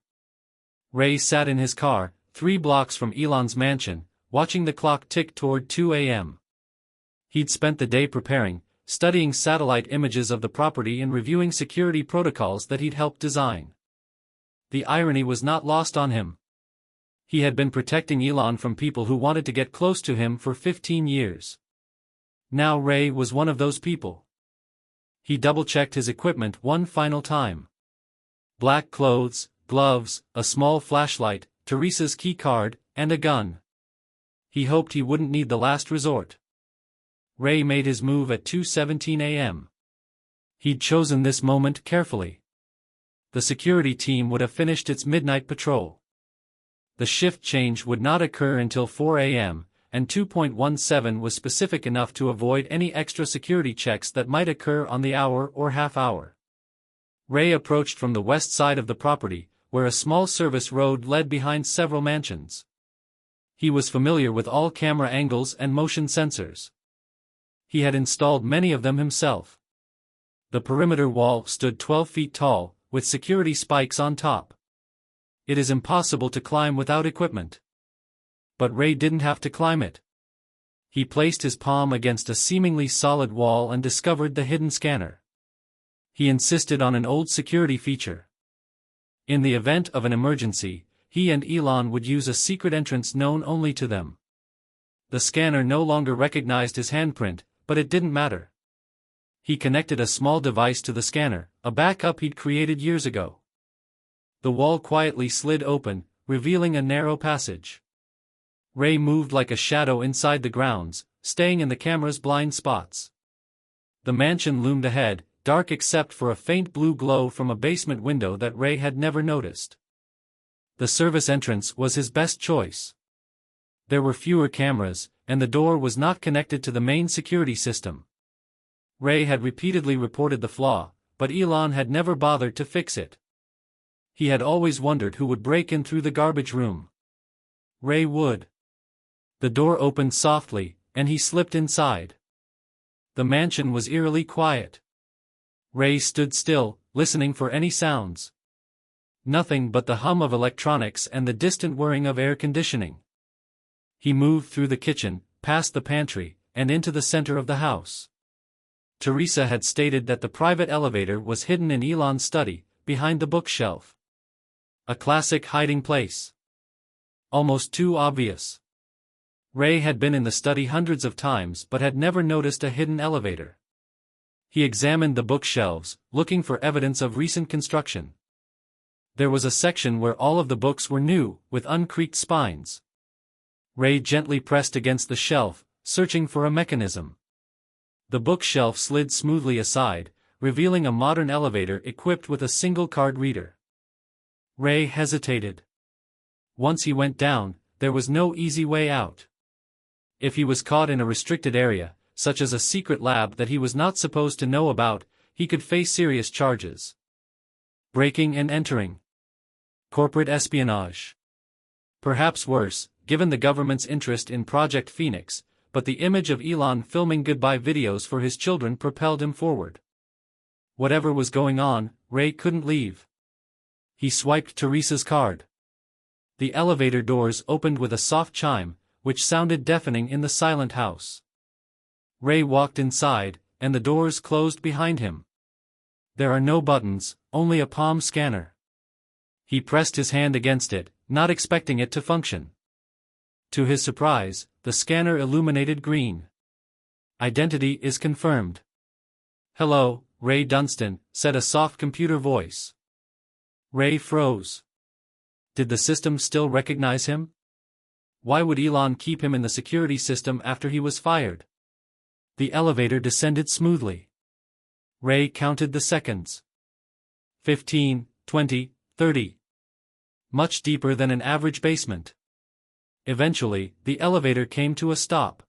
Ray sat in his car, 3 blocks from Elon's mansion, watching the clock tick toward 2 a.m. He'd spent the day preparing, studying satellite images of the property and reviewing security protocols that he'd helped design. The irony was not lost on him. He had been protecting Elon from people who wanted to get close to him for 15 years. Now Ray was one of those people. He double-checked his equipment one final time. Black clothes, gloves, a small flashlight, Teresa's key card, and a gun. He hoped he wouldn't need the last resort. Ray made his move at 2:17 a.m. He'd chosen this moment carefully. The security team would have finished its midnight patrol. The shift change would not occur until 4 a.m., and 2.17 was specific enough to avoid any extra security checks that might occur on the hour or half hour. Ray approached from the west side of the property, where a small service road led behind several mansions. He was familiar with all camera angles and motion sensors. He had installed many of them himself. The perimeter wall stood 12 feet tall, with security spikes on top. It is impossible to climb without equipment. But Ray didn't have to climb it. He placed his palm against a seemingly solid wall and discovered the hidden scanner. He insisted on an old security feature. In the event of an emergency, he and Elon would use a secret entrance known only to them. The scanner no longer recognized his handprint, but it didn't matter. He connected a small device to the scanner, a backup he'd created years ago. The wall quietly slid open, revealing a narrow passage. Ray moved like a shadow inside the grounds, staying in the camera's blind spots. The mansion loomed ahead, dark except for a faint blue glow from a basement window that Ray had never noticed. The service entrance was his best choice. There were fewer cameras, and the door was not connected to the main security system. Ray had repeatedly reported the flaw, but Elon had never bothered to fix it. He had always wondered who would break in through the garbage room. Ray would. The door opened softly, and he slipped inside. The mansion was eerily quiet. Ray stood still, listening for any sounds. Nothing but the hum of electronics and the distant whirring of air conditioning. He moved through the kitchen, past the pantry, and into the center of the house. Teresa had stated that the private elevator was hidden in Elon's study, behind the bookshelf. A classic hiding place. Almost too obvious. Ray had been in the study hundreds of times but had never noticed a hidden elevator. He examined the bookshelves, looking for evidence of recent construction. There was a section where all of the books were new, with uncreaked spines. Ray gently pressed against the shelf, searching for a mechanism. The bookshelf slid smoothly aside, revealing a modern elevator equipped with a single card reader. Ray hesitated. Once he went down, there was no easy way out. If he was caught in a restricted area, such as a secret lab that he was not supposed to know about, he could face serious charges. Breaking and entering. Corporate espionage. Perhaps worse, given the government's interest in Project Phoenix, but the image of Elon filming goodbye videos for his children propelled him forward. Whatever was going on, Ray couldn't leave. He swiped Teresa's card. The elevator doors opened with a soft chime, which sounded deafening in the silent house. Ray walked inside, and the doors closed behind him. There are no buttons, only a palm scanner. He pressed his hand against it, not expecting it to function. To his surprise, the scanner illuminated green. Identity is confirmed. "Hello, Ray Dunstan," said a soft computer voice. Ray froze. Did the system still recognize him? Why would Elon keep him in the security system after he was fired? The elevator descended smoothly. Ray counted the seconds. 15, 20, 30. Much deeper than an average basement. Eventually, the elevator came to a stop.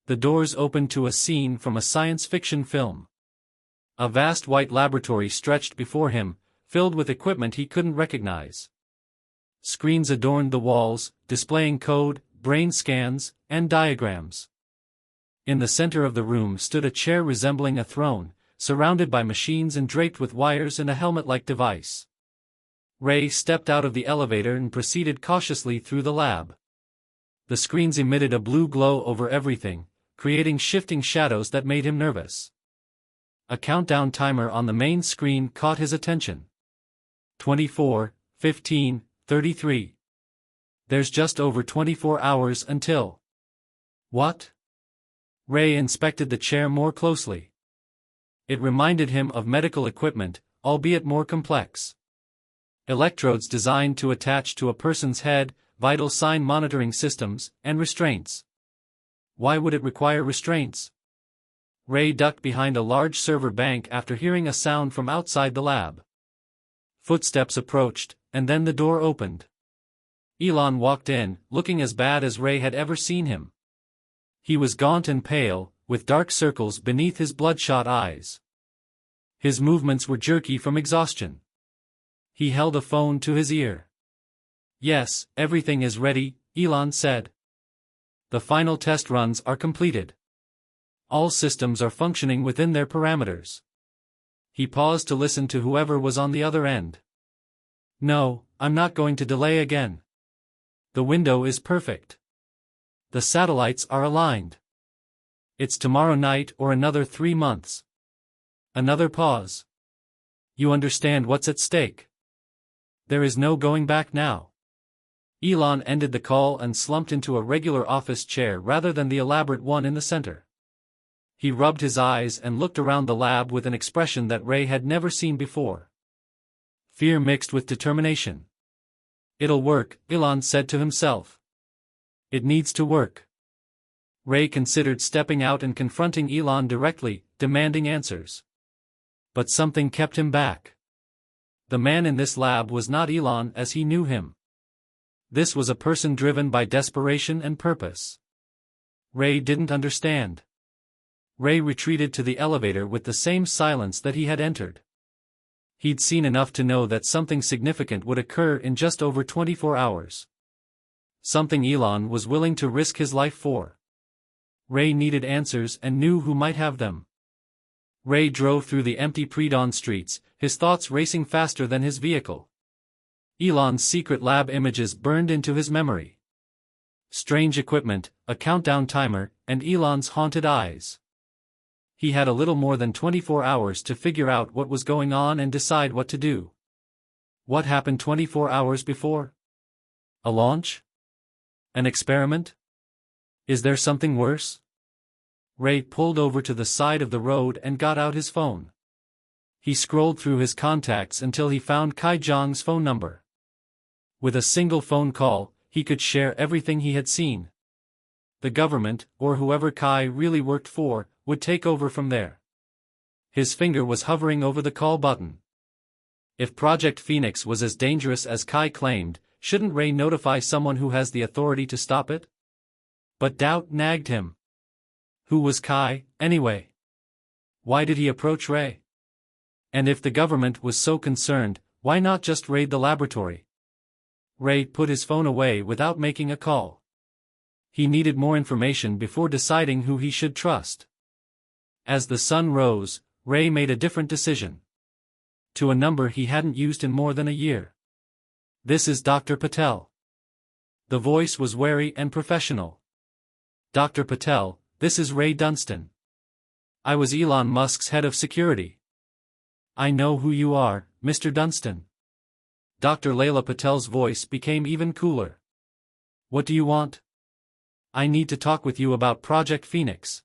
The doors opened to a scene from a science fiction film. A vast white laboratory stretched before him, filled with equipment he couldn't recognize. Screens adorned the walls, displaying code, brain scans, and diagrams. In the center of the room stood a chair resembling a throne, surrounded by machines and draped with wires and a helmet-like device. Ray stepped out of the elevator and proceeded cautiously through the lab. The screens emitted a blue glow over everything, creating shifting shadows that made him nervous. A countdown timer on the main screen caught his attention. 24, 15, 33. There's just over 24 hours until. What? Ray inspected the chair more closely. It reminded him of medical equipment, albeit more complex. Electrodes designed to attach to a person's head, vital sign monitoring systems, and restraints. Why would it require restraints? Ray ducked behind a large server bank after hearing a sound from outside the lab. Footsteps approached, and then the door opened. Elon walked in, looking as bad as Ray had ever seen him. He was gaunt and pale, with dark circles beneath his bloodshot eyes. His movements were jerky from exhaustion. He held a phone to his ear. "Yes, everything is ready, Elon said. The final test runs are completed. All systems are functioning within their parameters. He paused to listen to whoever was on the other end. No, I'm not going to delay again. The window is perfect. The satellites are aligned. It's tomorrow night or another 3 months. Another pause. You understand what's at stake? There is no going back now. Elon ended the call and slumped into a regular office chair rather than the elaborate one in the center. He rubbed his eyes and looked around the lab with an expression that Ray had never seen before. Fear mixed with determination. It'll work, Elon said to himself. It needs to work. Ray considered stepping out and confronting Elon directly, demanding answers. But something kept him back. The man in this lab was not Elon as he knew him. This was a person driven by desperation and purpose. Ray didn't understand. Ray retreated to the elevator with the same silence that he had entered. He'd seen enough to know that something significant would occur in just over 24 hours. Something Elon was willing to risk his life for. Ray needed answers and knew who might have them. Ray drove through the empty pre-dawn streets, his thoughts racing faster than his vehicle. Elon's secret lab images burned into his memory. Strange equipment, a countdown timer, and Elon's haunted eyes. He had a little more than 24 hours to figure out what was going on and decide what to do. What happened 24 hours before? A launch? An experiment? Is there something worse? Ray pulled over to the side of the road and got out his phone. He scrolled through his contacts until he found Kai Zhang's phone number. With a single phone call, he could share everything he had seen. The government, or whoever Kai really worked for, would take over from there. His finger was hovering over the call button. If Project Phoenix was as dangerous as Kai claimed, shouldn't Ray notify someone who has the authority to stop it? But doubt nagged him. Who was Kai, anyway? Why did he approach Ray? And if the government was so concerned, why not just raid the laboratory? Ray put his phone away without making a call. He needed more information before deciding who he should trust. As the sun rose, Ray made a different decision. To a number he hadn't used in more than a year. This is Dr. Patel. The voice was wary and professional. Dr. Patel, this is Ray Dunstan. I was Elon Musk's head of security. I know who you are, Mr. Dunstan. Dr. Layla Patel's voice became even cooler. What do you want? I need to talk with you about Project Phoenix.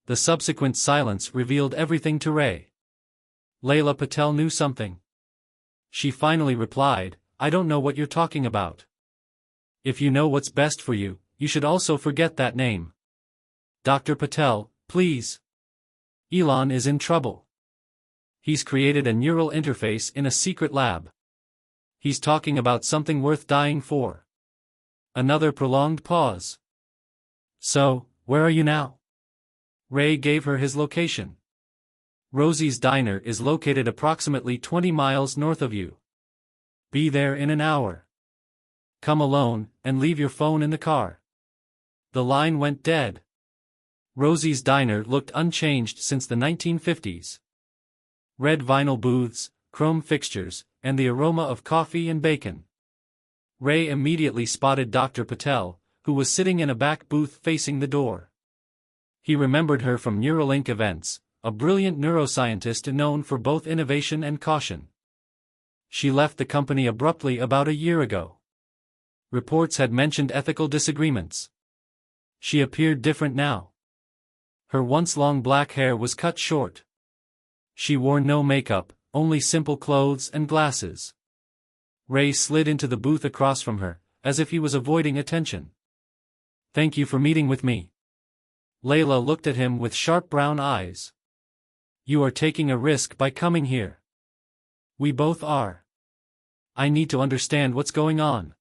The subsequent silence revealed everything to Ray. Layla Patel knew something. She finally replied, I don't know what you're talking about. If you know what's best for you, you should also forget that name. Dr. Patel, please. Elon is in trouble. He's created a neural interface in a secret lab. He's talking about something worth dying for. Another prolonged pause. So, where are you now? Ray gave her his location. Rosie's Diner is located approximately 20 miles north of you. Be there in an hour. Come alone, and leave your phone in the car. The line went dead. Rosie's Diner looked unchanged since the 1950s. Red vinyl booths, chrome fixtures, and the aroma of coffee and bacon. Ray immediately spotted Dr. Patel, who was sitting in a back booth facing the door. He remembered her from Neuralink events, a brilliant neuroscientist known for both innovation and caution. She left the company abruptly about a year ago. Reports had mentioned ethical disagreements. She appeared different now. Her once long black hair was cut short. She wore no makeup, only simple clothes and glasses. Ray slid into the booth across from her, as if he was avoiding attention. Thank you for meeting with me. Layla looked at him with sharp brown eyes. You are taking a risk by coming here. We both are. I need to understand what's going on.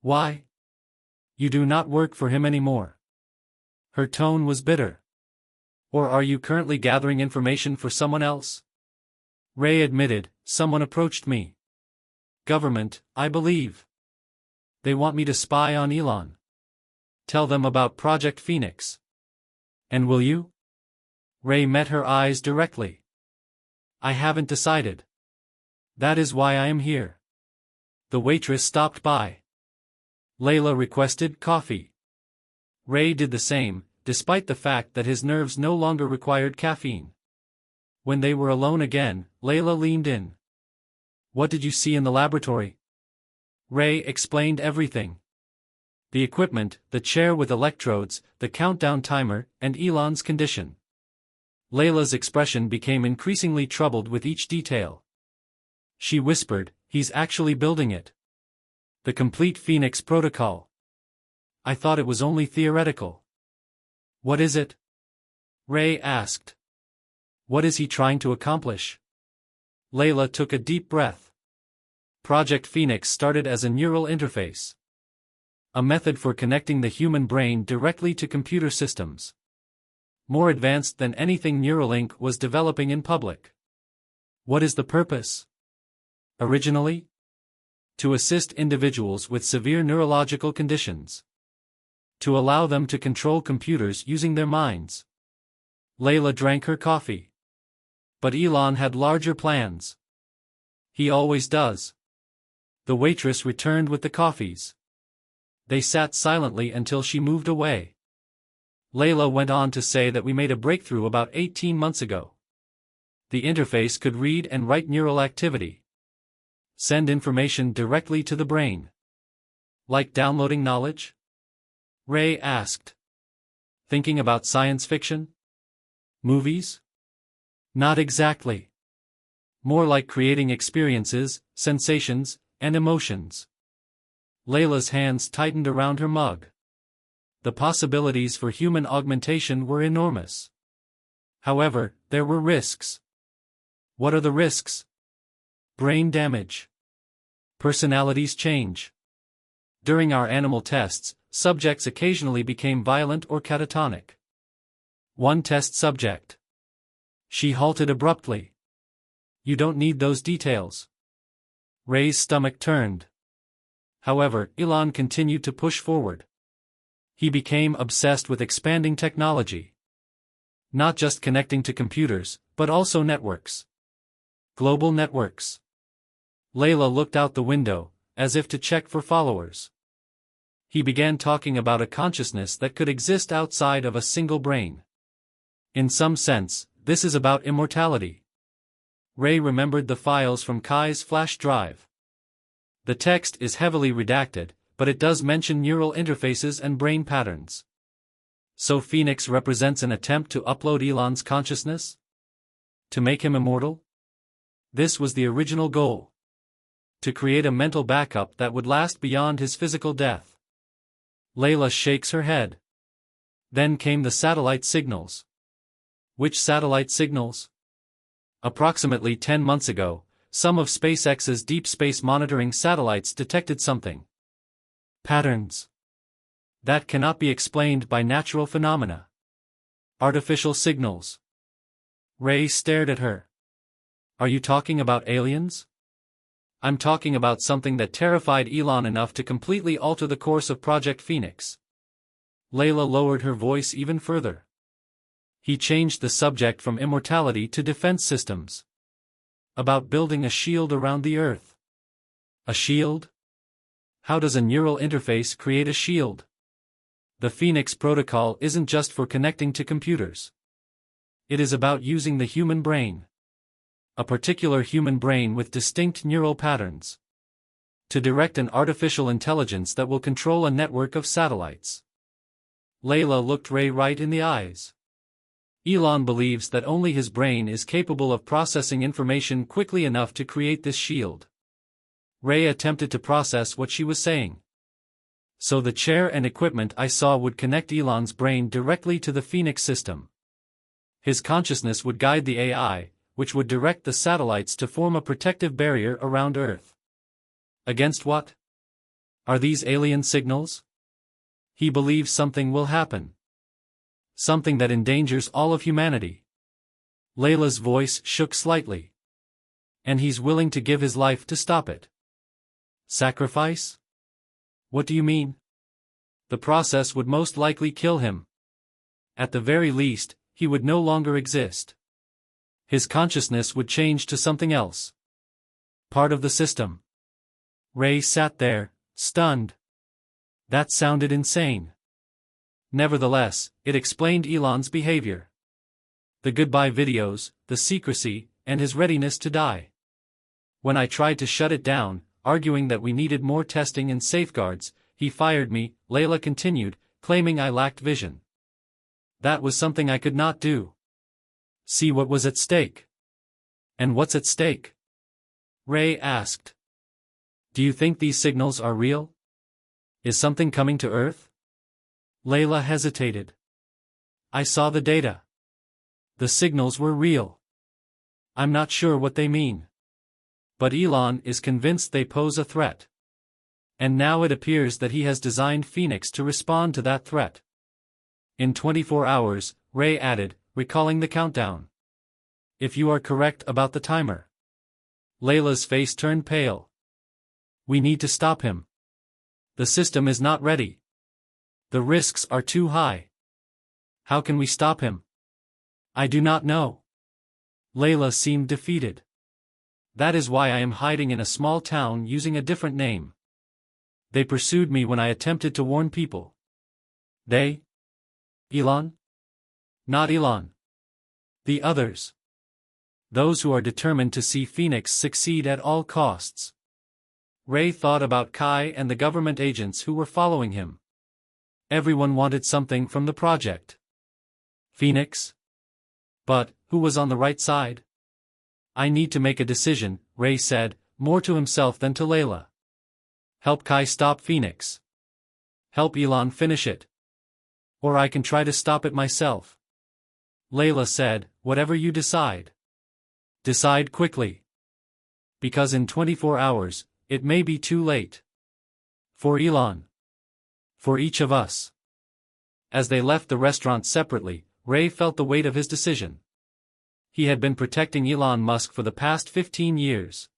Why? You do not work for him anymore. Her tone was bitter. Or are you currently gathering information for someone else? Ray admitted, someone approached me. Government, I believe. They want me to spy on Elon. Tell them about Project Phoenix. And will you? Ray met her eyes directly. I haven't decided. That is why I am here. The waitress stopped by. Layla requested coffee. Ray did the same, despite the fact that his nerves no longer required caffeine. When they were alone again, Layla leaned in. What did you see in the laboratory? Ray explained everything. The equipment, the chair with electrodes, the countdown timer, and Elon's condition. Layla's expression became increasingly troubled with each detail. She whispered, "He's actually building it. The complete Phoenix protocol. I thought it was only theoretical." What is it? Ray asked. What is he trying to accomplish? Layla took a deep breath. Project Phoenix started as a neural interface. A method for connecting the human brain directly to computer systems. More advanced than anything Neuralink was developing in public. What is the purpose? Originally? To assist individuals with severe neurological conditions. To allow them to control computers using their minds. Layla drank her coffee. But Elon had larger plans. He always does. The waitress returned with the coffees. They sat silently until she moved away. Layla went on to say that we made a breakthrough about 18 months ago. The interface could read and write neural activity. Send information directly to the brain. Like downloading knowledge? Ray asked. Thinking about science fiction? Movies? Not exactly. More like creating experiences, sensations, and emotions. Layla's hands tightened around her mug. The possibilities for human augmentation were enormous. However, there were risks. What are the risks? Brain damage. Personalities change. During our animal tests, subjects occasionally became violent or catatonic. One test subject. She halted abruptly. You don't need those details. Ray's stomach turned. However, Elon continued to push forward. He became obsessed with expanding technology. Not just connecting to computers, but also networks. Global networks. Layla looked out the window, as if to check for followers. He began talking about a consciousness that could exist outside of a single brain. In some sense, this is about immortality. Ray remembered the files from Kai's flash drive. The text is heavily redacted, but it does mention neural interfaces and brain patterns. So Phoenix represents an attempt to upload Elon's consciousness? To make him immortal? This was the original goal. To create a mental backup that would last beyond his physical death. Layla shakes her head. Then came the satellite signals. Which satellite signals? Approximately 10 months ago, some of SpaceX's deep space monitoring satellites detected something. Patterns. That cannot be explained by natural phenomena. Artificial signals. Ray stared at her. Are you talking about aliens? I'm talking about something that terrified Elon enough to completely alter the course of Project Phoenix. Layla lowered her voice even further. He changed the subject from immortality to defense systems. About building a shield around the Earth. A shield? How does a neural interface create a shield? The Phoenix protocol isn't just for connecting to computers. It is about using the human brain. A particular human brain with distinct neural patterns. To direct an artificial intelligence that will control a network of satellites. Layla looked Ray right in the eyes. Elon believes that only his brain is capable of processing information quickly enough to create this shield. Ray attempted to process what she was saying. So the chair and equipment I saw would connect Elon's brain directly to the Phoenix system. His consciousness would guide the AI, which would direct the satellites to form a protective barrier around Earth. Against what? Are these alien signals? He believes something will happen. Something that endangers all of humanity. Layla's voice shook slightly. And he's willing to give his life to stop it. Sacrifice? What do you mean? The process would most likely kill him. At the very least, he would no longer exist. His consciousness would change to something else. Part of the system. Ray sat there, stunned. That sounded insane. Nevertheless, it explained Elon's behavior. The goodbye videos, the secrecy, and his readiness to die. When I tried to shut it down, arguing that we needed more testing and safeguards, he fired me, Layla continued, claiming I lacked vision. That was something I could not do. See what was at stake. And what's at stake? Ray asked. Do you think these signals are real? Is something coming to Earth? Layla hesitated. I saw the data. The signals were real. I'm not sure what they mean. But Elon is convinced they pose a threat. And now it appears that he has designed Phoenix to respond to that threat. In 24 hours, Ray added, recalling the countdown. If you are correct about the timer. Layla's face turned pale. We need to stop him. The system is not ready. The risks are too high. How can we stop him? I do not know. Layla seemed defeated. That is why I am hiding in a small town using a different name. They pursued me when I attempted to warn people. They? Elon? Not Elon. The others. Those who are determined to see Phoenix succeed at all costs. Ray thought about Kai and the government agents who were following him. Everyone wanted something from the project. Phoenix? But, who was on the right side? I need to make a decision, Ray said, more to himself than to Layla. Help Kai stop Phoenix. Help Elon finish it. Or I can try to stop it myself. Layla said, whatever you decide. Decide quickly. Because in 24 hours, it may be too late. For Elon. For each of us. As they left the restaurant separately, Ray felt the weight of his decision. He had been protecting Elon Musk for the past 15 years.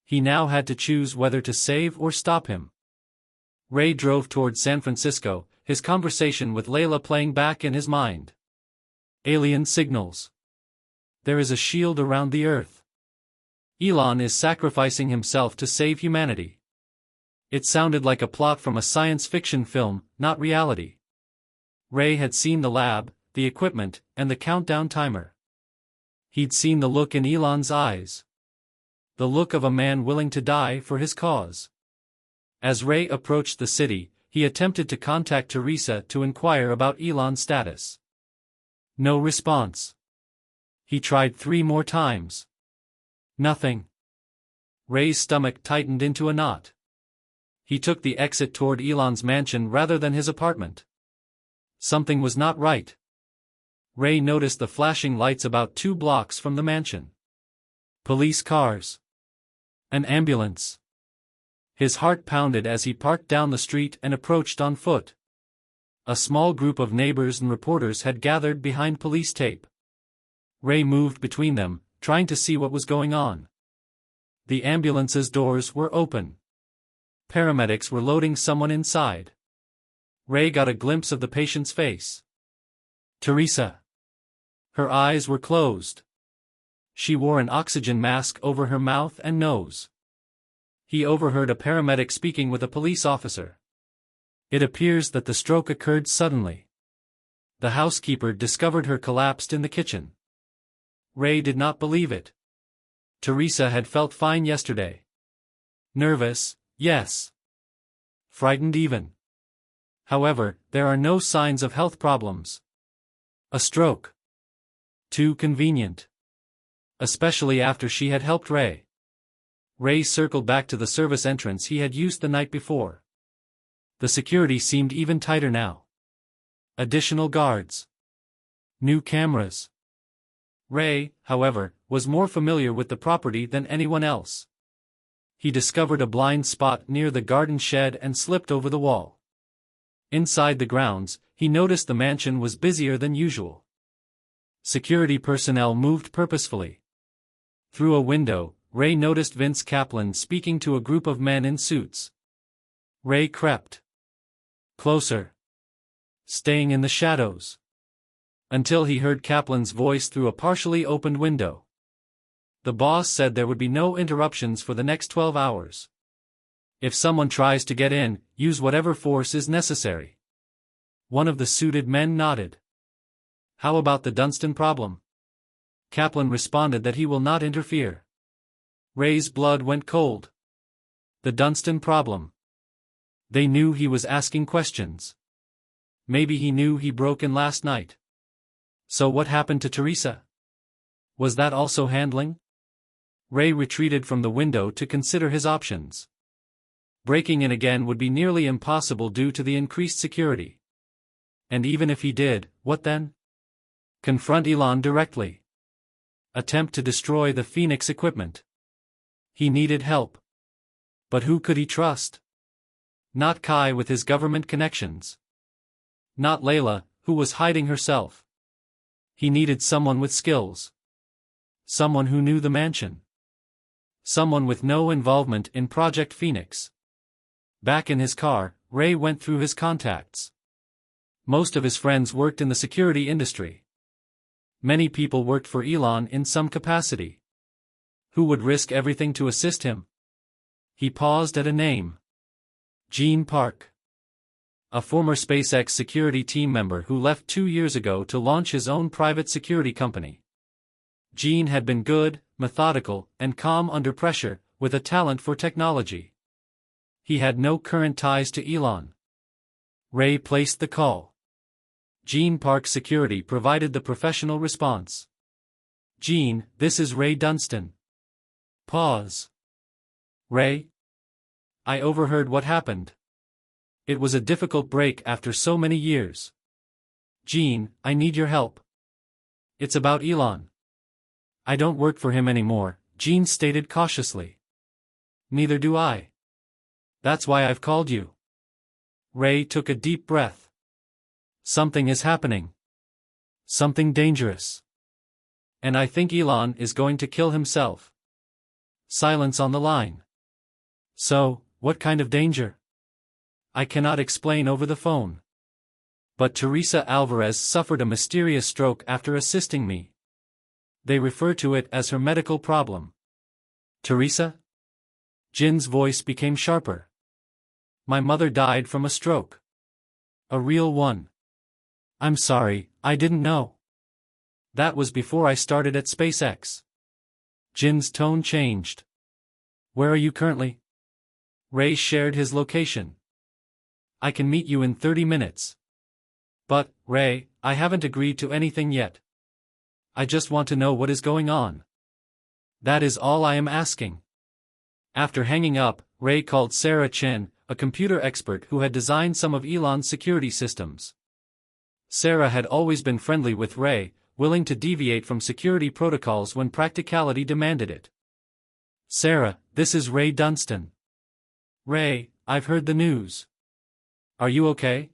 He now had to choose whether to save or stop him. Ray drove toward San Francisco, his conversation with Layla playing back in his mind. Alien signals. There is a shield around the Earth. Elon is sacrificing himself to save humanity. It sounded like a plot from a science fiction film, not reality. Ray had seen the lab, the equipment, and the countdown timer. He'd seen the look in Elon's eyes. The look of a man willing to die for his cause. As Ray approached the city, he attempted to contact Teresa to inquire about Elon's status. No response. He tried 3 more times. Nothing. Ray's stomach tightened into a knot. He took the exit toward Elon's mansion rather than his apartment. Something was not right. Ray noticed the flashing lights about 2 blocks from the mansion. Police cars. An ambulance. His heart pounded as he parked down the street and approached on foot. A small group of neighbors and reporters had gathered behind police tape. Ray moved between them, trying to see what was going on. The ambulance's doors were open. Paramedics were loading someone inside. Ray got a glimpse of the patient's face. Teresa. Her eyes were closed. She wore an oxygen mask over her mouth and nose. He overheard a paramedic speaking with a police officer. It appears that the stroke occurred suddenly. The housekeeper discovered her collapsed in the kitchen. Ray did not believe it. Teresa had felt fine yesterday. Nervous, yes. Frightened even. However, there are no signs of health problems. A stroke. Too convenient. Especially after she had helped Ray. Ray circled back to the service entrance he had used the night before. The security seemed even tighter now. Additional guards. New cameras. Ray, however, was more familiar with the property than anyone else. He discovered a blind spot near the garden shed and slipped over the wall. Inside the grounds, he noticed the mansion was busier than usual. Security personnel moved purposefully. Through a window, Ray noticed Vince Kaplan speaking to a group of men in suits. Ray crept closer, staying in the shadows, until he heard Kaplan's voice through a partially opened window. The boss said there would be no interruptions for the next 12 hours. If someone tries to get in, use whatever force is necessary. One of the suited men nodded. How about the Dunstan problem? Kaplan responded that he will not interfere. Ray's blood went cold. The Dunstan problem. They knew he was asking questions. Maybe he knew he broke in last night. So what happened to Teresa? Was that also handling? Ray retreated from the window to consider his options. Breaking in again would be nearly impossible due to the increased security. And even if he did, what then? Confront Elon directly. Attempt to destroy the Phoenix equipment. He needed help. But who could he trust? Not Kai with his government connections. Not Layla, who was hiding herself. He needed someone with skills. Someone who knew the mansion. Someone with no involvement in Project Phoenix. Back in his car, Ray went through his contacts. Most of his friends worked in the security industry. Many people worked for Elon in some capacity. Who would risk everything to assist him? He paused at a name. Gene Park. A former SpaceX security team member who left 2 years ago to launch his own private security company. Gene had been good, methodical, and calm under pressure, with a talent for technology. He had no current ties to Elon. Ray placed the call. Gene Park Security provided the professional response. Gene, this is Ray Dunstan. Pause. Ray? I overheard what happened. It was a difficult break after so many years. Gene, I need your help. It's about Elon. I don't work for him anymore, Gene stated cautiously. Neither do I. That's why I've called you. Ray took a deep breath. Something is happening. Something dangerous. And I think Elon is going to kill himself. Silence on the line. So, what kind of danger? I cannot explain over the phone. But Teresa Alvarez suffered a mysterious stroke after assisting me. They refer to it as her medical problem. Teresa? Jin's voice became sharper. My mother died from a stroke. A real one. I'm sorry, I didn't know. That was before I started at SpaceX. Jin's tone changed. Where are you currently? Ray shared his location. I can meet you in 30 minutes. But, Ray, I haven't agreed to anything yet. I just want to know what is going on. That is all I am asking. After hanging up, Ray called Sarah Chen, a computer expert who had designed some of Elon's security systems. Sarah had always been friendly with Ray, willing to deviate from security protocols when practicality demanded it. Sarah, this is Ray Dunstan. Ray, I've heard the news. Are you okay?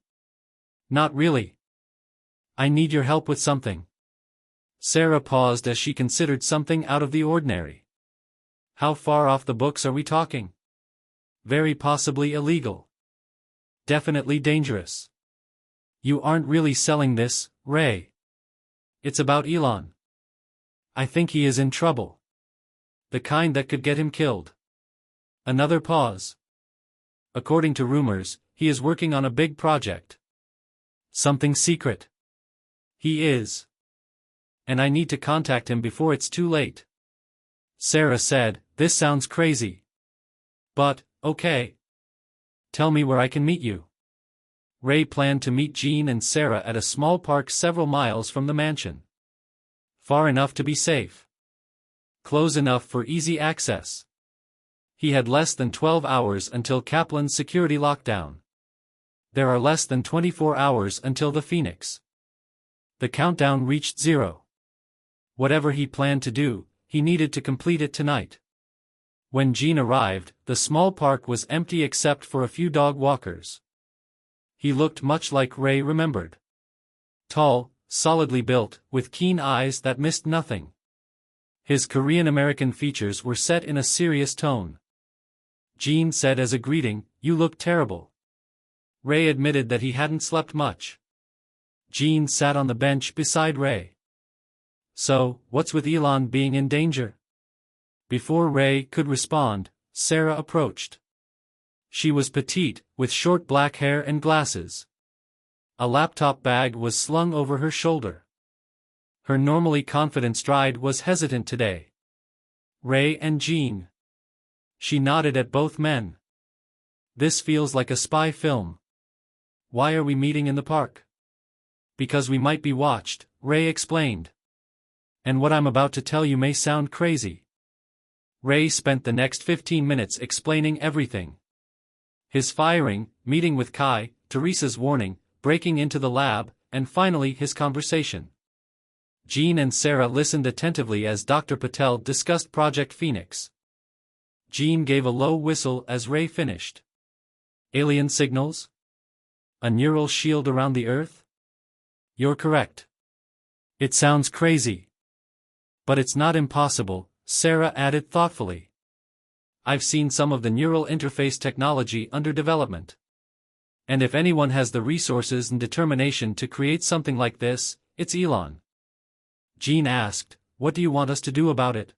Not really. I need your help with something. Sarah paused as she considered something out of the ordinary. How far off the books are we talking? Very possibly illegal. Definitely dangerous. You aren't really selling this, Ray. It's about Elon. I think he is in trouble. The kind that could get him killed. Another pause. According to rumors, he is working on a big project. Something secret. He is. And I need to contact him before it's too late. Sarah said, this sounds crazy. But, okay. Tell me where I can meet you. Ray planned to meet Gene and Sarah at a small park several miles from the mansion. Far enough to be safe. Close enough for easy access. He had less than 12 hours until Kaplan's security lockdown. There are less than 24 hours until the Phoenix. The countdown reached 0. Whatever he planned to do, he needed to complete it tonight. When Gene arrived, the small park was empty except for a few dog walkers. He looked much like Ray remembered. Tall, solidly built, with keen eyes that missed nothing. His Korean-American features were set in a serious tone. Jean said as a greeting, "You look terrible." Ray admitted that he hadn't slept much. Jean sat on the bench beside Ray. "So, what's with Elon being in danger?" Before Ray could respond, Sarah approached. She was petite, with short black hair and glasses. A laptop bag was slung over her shoulder. Her normally confident stride was hesitant today. "Ray and Jean." She nodded at both men. "This feels like a spy film. Why are we meeting in the park?" "Because we might be watched," Ray explained. "And what I'm about to tell you may sound crazy." Ray spent the next 15 minutes explaining everything. His firing, meeting with Kai, Teresa's warning, breaking into the lab, and finally his conversation. Jean and Sarah listened attentively as Dr. Patel discussed Project Phoenix. Jean gave a low whistle as Ray finished. "Alien signals? A neural shield around the Earth?" "You're correct. It sounds crazy. But it's not impossible," Sarah added thoughtfully. "I've seen some of the neural interface technology under development. And if anyone has the resources and determination to create something like this, it's Elon." Jean asked, "What do you want us to do about it?"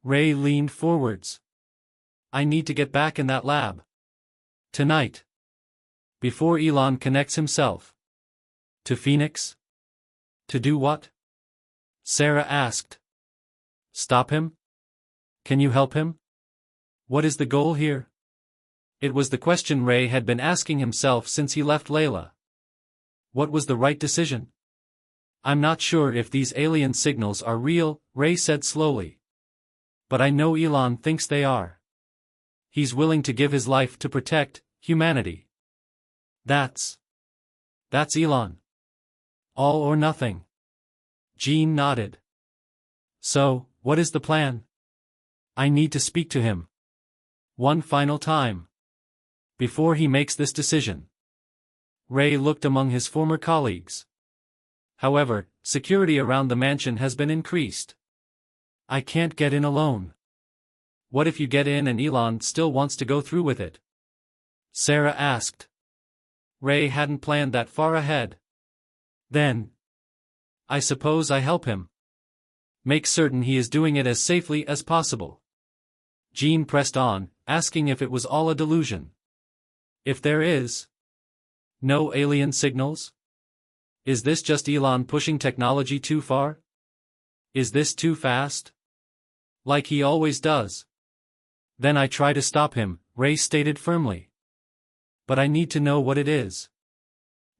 Ray leaned forwards. "I need to get back in that lab. Tonight. Before Elon connects himself." "To Phoenix? To do what?" Sarah asked. "Stop him? Can you help him? What is the goal here?" It was the question Ray had been asking himself since he left Layla. What was the right decision? "I'm not sure if these alien signals are real," Ray said slowly. "But I know Elon thinks they are. He's willing to give his life to protect humanity. That's Elon. All or nothing." Jean nodded. "So, what is the plan?" "I need to speak to him. One final time. Before he makes this decision." Ray looked among his former colleagues. "However, security around the mansion has been increased. I can't get in alone." "What if you get in and Elon still wants to go through with it?" Sarah asked. Ray hadn't planned that far ahead. "Then I suppose I help him. Make certain he is doing it as safely as possible." Jean pressed on, asking if it was all a delusion. "If there is no alien signals? Is this just Elon pushing technology too far? Is this too fast? Like he always does?" "Then I try to stop him," Ray stated firmly. "But I need to know what it is."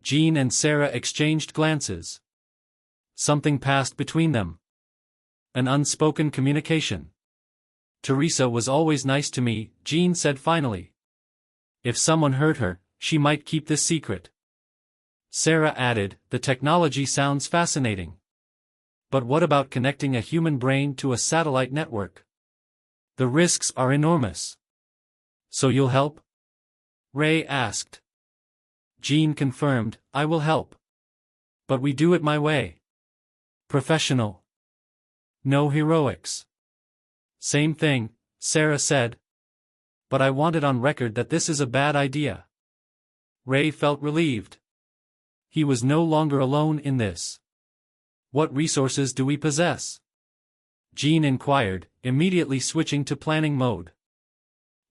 Jean and Sarah exchanged glances. Something passed between them. An unspoken communication. "Teresa was always nice to me," Jean said finally. "If someone hurt her, she might keep this secret." Sarah added, "The technology sounds fascinating. But what about connecting a human brain to a satellite network? The risks are enormous." "So you'll help?" Ray asked. Jean confirmed, "I will help. But we do it my way. Professional. No heroics." "Same thing," Sarah said. "But I want it on record that this is a bad idea." Ray felt relieved. He was no longer alone in this. "What resources do we possess?" Jean inquired, immediately switching to planning mode.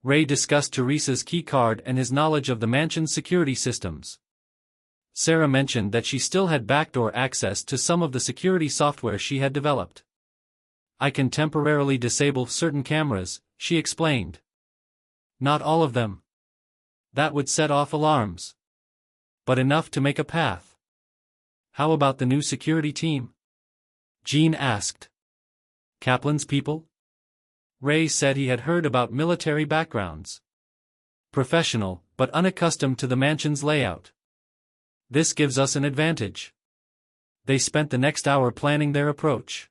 Ray discussed Teresa's key card and his knowledge of the mansion's security systems. Sarah mentioned that she still had backdoor access to some of the security software she had developed. "I can temporarily disable certain cameras," she explained. "Not all of them. That would set off alarms. But enough to make a path." "How about the new security team?" Jean asked. "Kaplan's people?" Ray said he had heard about military backgrounds. "Professional, but unaccustomed to the mansion's layout. This gives us an advantage." They spent the next hour planning their approach.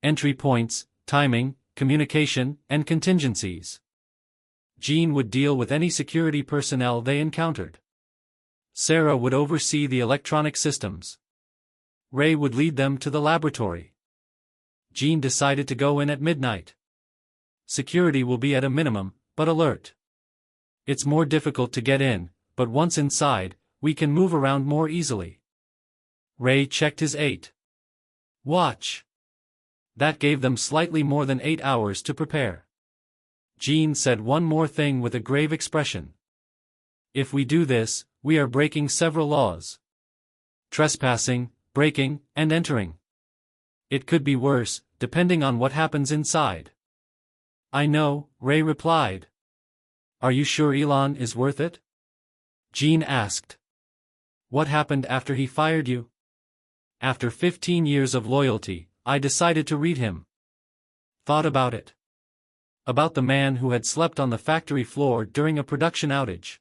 Entry points, timing, communication, and contingencies. Jean would deal with any security personnel they encountered. Sarah would oversee the electronic systems. Ray would lead them to the laboratory. Jean decided to go in at midnight. "Security will be at a minimum, but alert. It's more difficult to get in, but once inside, we can move around more easily. Ray checked his watch. That gave them slightly more than 8 hours to prepare. Jean said one more thing with a grave expression. If we do this, we are breaking several laws. Trespassing, breaking, and entering. It could be worse, depending on what happens inside. I know, Ray replied. Are you sure Elon is worth it? Jean asked. What happened after he fired you? After 15 years of loyalty, I decided to read him. Thought about it. About the man who had slept on the factory floor during a production outage.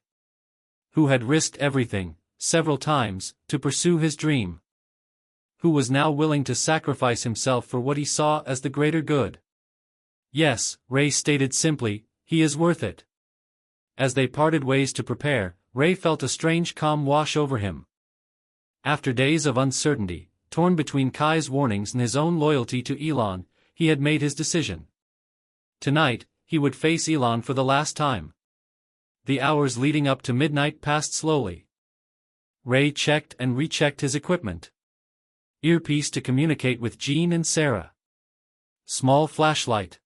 Who had risked everything, several times, to pursue his dream. Who was now willing to sacrifice himself for what he saw as the greater good. Yes, Ray stated simply, he is worth it. As they parted ways to prepare, Ray felt a strange calm wash over him. After days of uncertainty, torn between Kai's warnings and his own loyalty to Elon, he had made his decision. Tonight, he would face Elon for the last time. The hours leading up to midnight passed slowly. Ray checked and rechecked his equipment. Earpiece to communicate with Jean and Sarah. Small flashlight.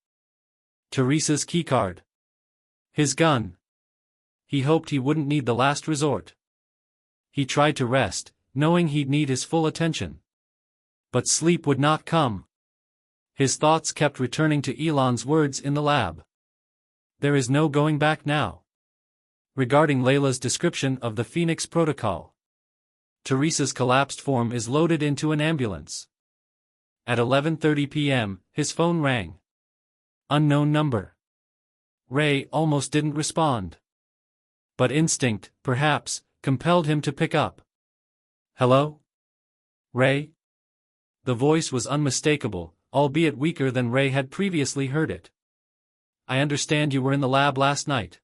Teresa's keycard. His gun. He hoped he wouldn't need the last resort. He tried to rest, knowing he'd need his full attention. But sleep would not come. His thoughts kept returning to Elon's words in the lab. There is no going back now. Regarding Layla's description of the Phoenix Protocol. Teresa's collapsed form is loaded into an ambulance. At 11:30 p.m., his phone rang. Unknown number. Ray almost didn't respond. But instinct, perhaps, compelled him to pick up. Hello? Ray? The voice was unmistakable, albeit weaker than Ray had previously heard it. I understand you were in the lab last night.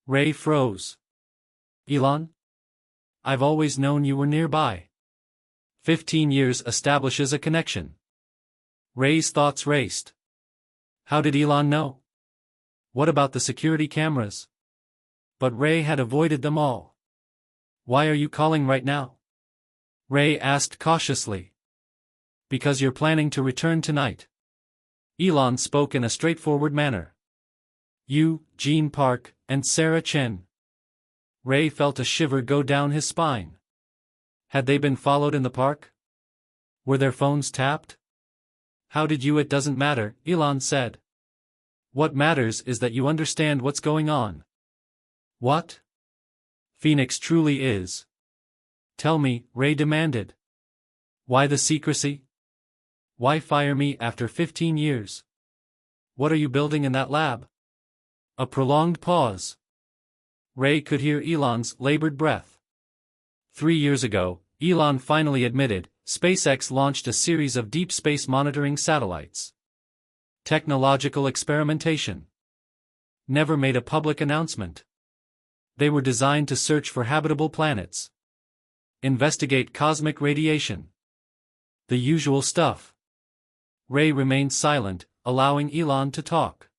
Ray froze. Elon? I've always known you were nearby. 15 years establishes a connection. Ray's thoughts raced. How did Elon know? What about the security cameras? But Ray had avoided them all. Why are you calling right now? Ray asked cautiously. Because you're planning to return tonight. Elon spoke in a straightforward manner. You, Jean Park, and Sarah Chen. Ray felt a shiver go down his spine. Had they been followed in the park? Were their phones tapped? How did you? It doesn't matter, Elon said. What matters is that you understand what's going on. What? Phoenix truly is. Tell me, Ray demanded. Why the secrecy? Why fire me after 15 years? What are you building in that lab? A prolonged pause. Ray could hear Elon's labored breath. 3 years ago, Elon finally admitted, SpaceX launched a series of deep space monitoring satellites. Technological experimentation. Never made a public announcement. They were designed to search for habitable planets. Investigate cosmic radiation. The usual stuff. Ray remained silent, allowing Elon to talk.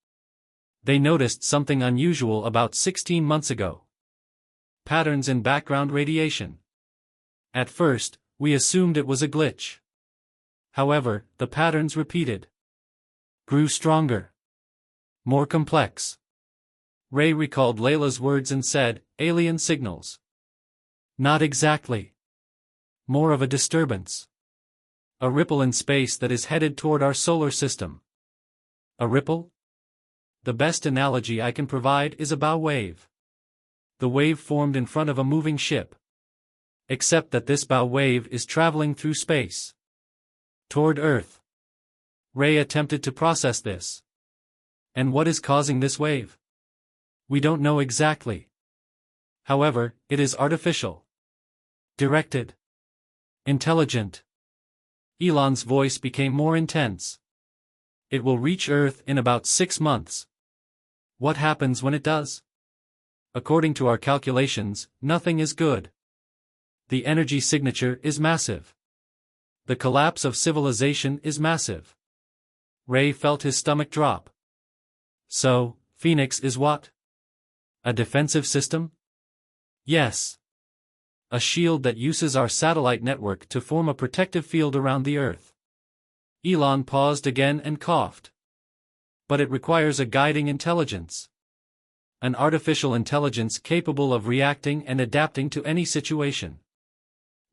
They noticed something unusual about 16 months ago. Patterns in background radiation. At first, we assumed it was a glitch. However, the patterns repeated. Grew stronger. More complex. Ray recalled Layla's words and said, alien signals. Not exactly. More of a disturbance. A ripple in space that is headed toward our solar system. A ripple? The best analogy I can provide is a bow wave. The wave formed in front of a moving ship. Except that this bow wave is traveling through space. Toward Earth. Ray attempted to process this. And what is causing this wave? We don't know exactly. However, it is artificial. Directed. Intelligent. Elon's voice became more intense. It will reach Earth in about 6 months. What happens when it does? According to our calculations, nothing is good. The energy signature is massive. The collapse of civilization is massive. Ray felt his stomach drop. So, Phoenix is what? A defensive system? Yes. A shield that uses our satellite network to form a protective field around the Earth. Elon paused again and coughed. But it requires a guiding intelligence. An artificial intelligence capable of reacting and adapting to any situation.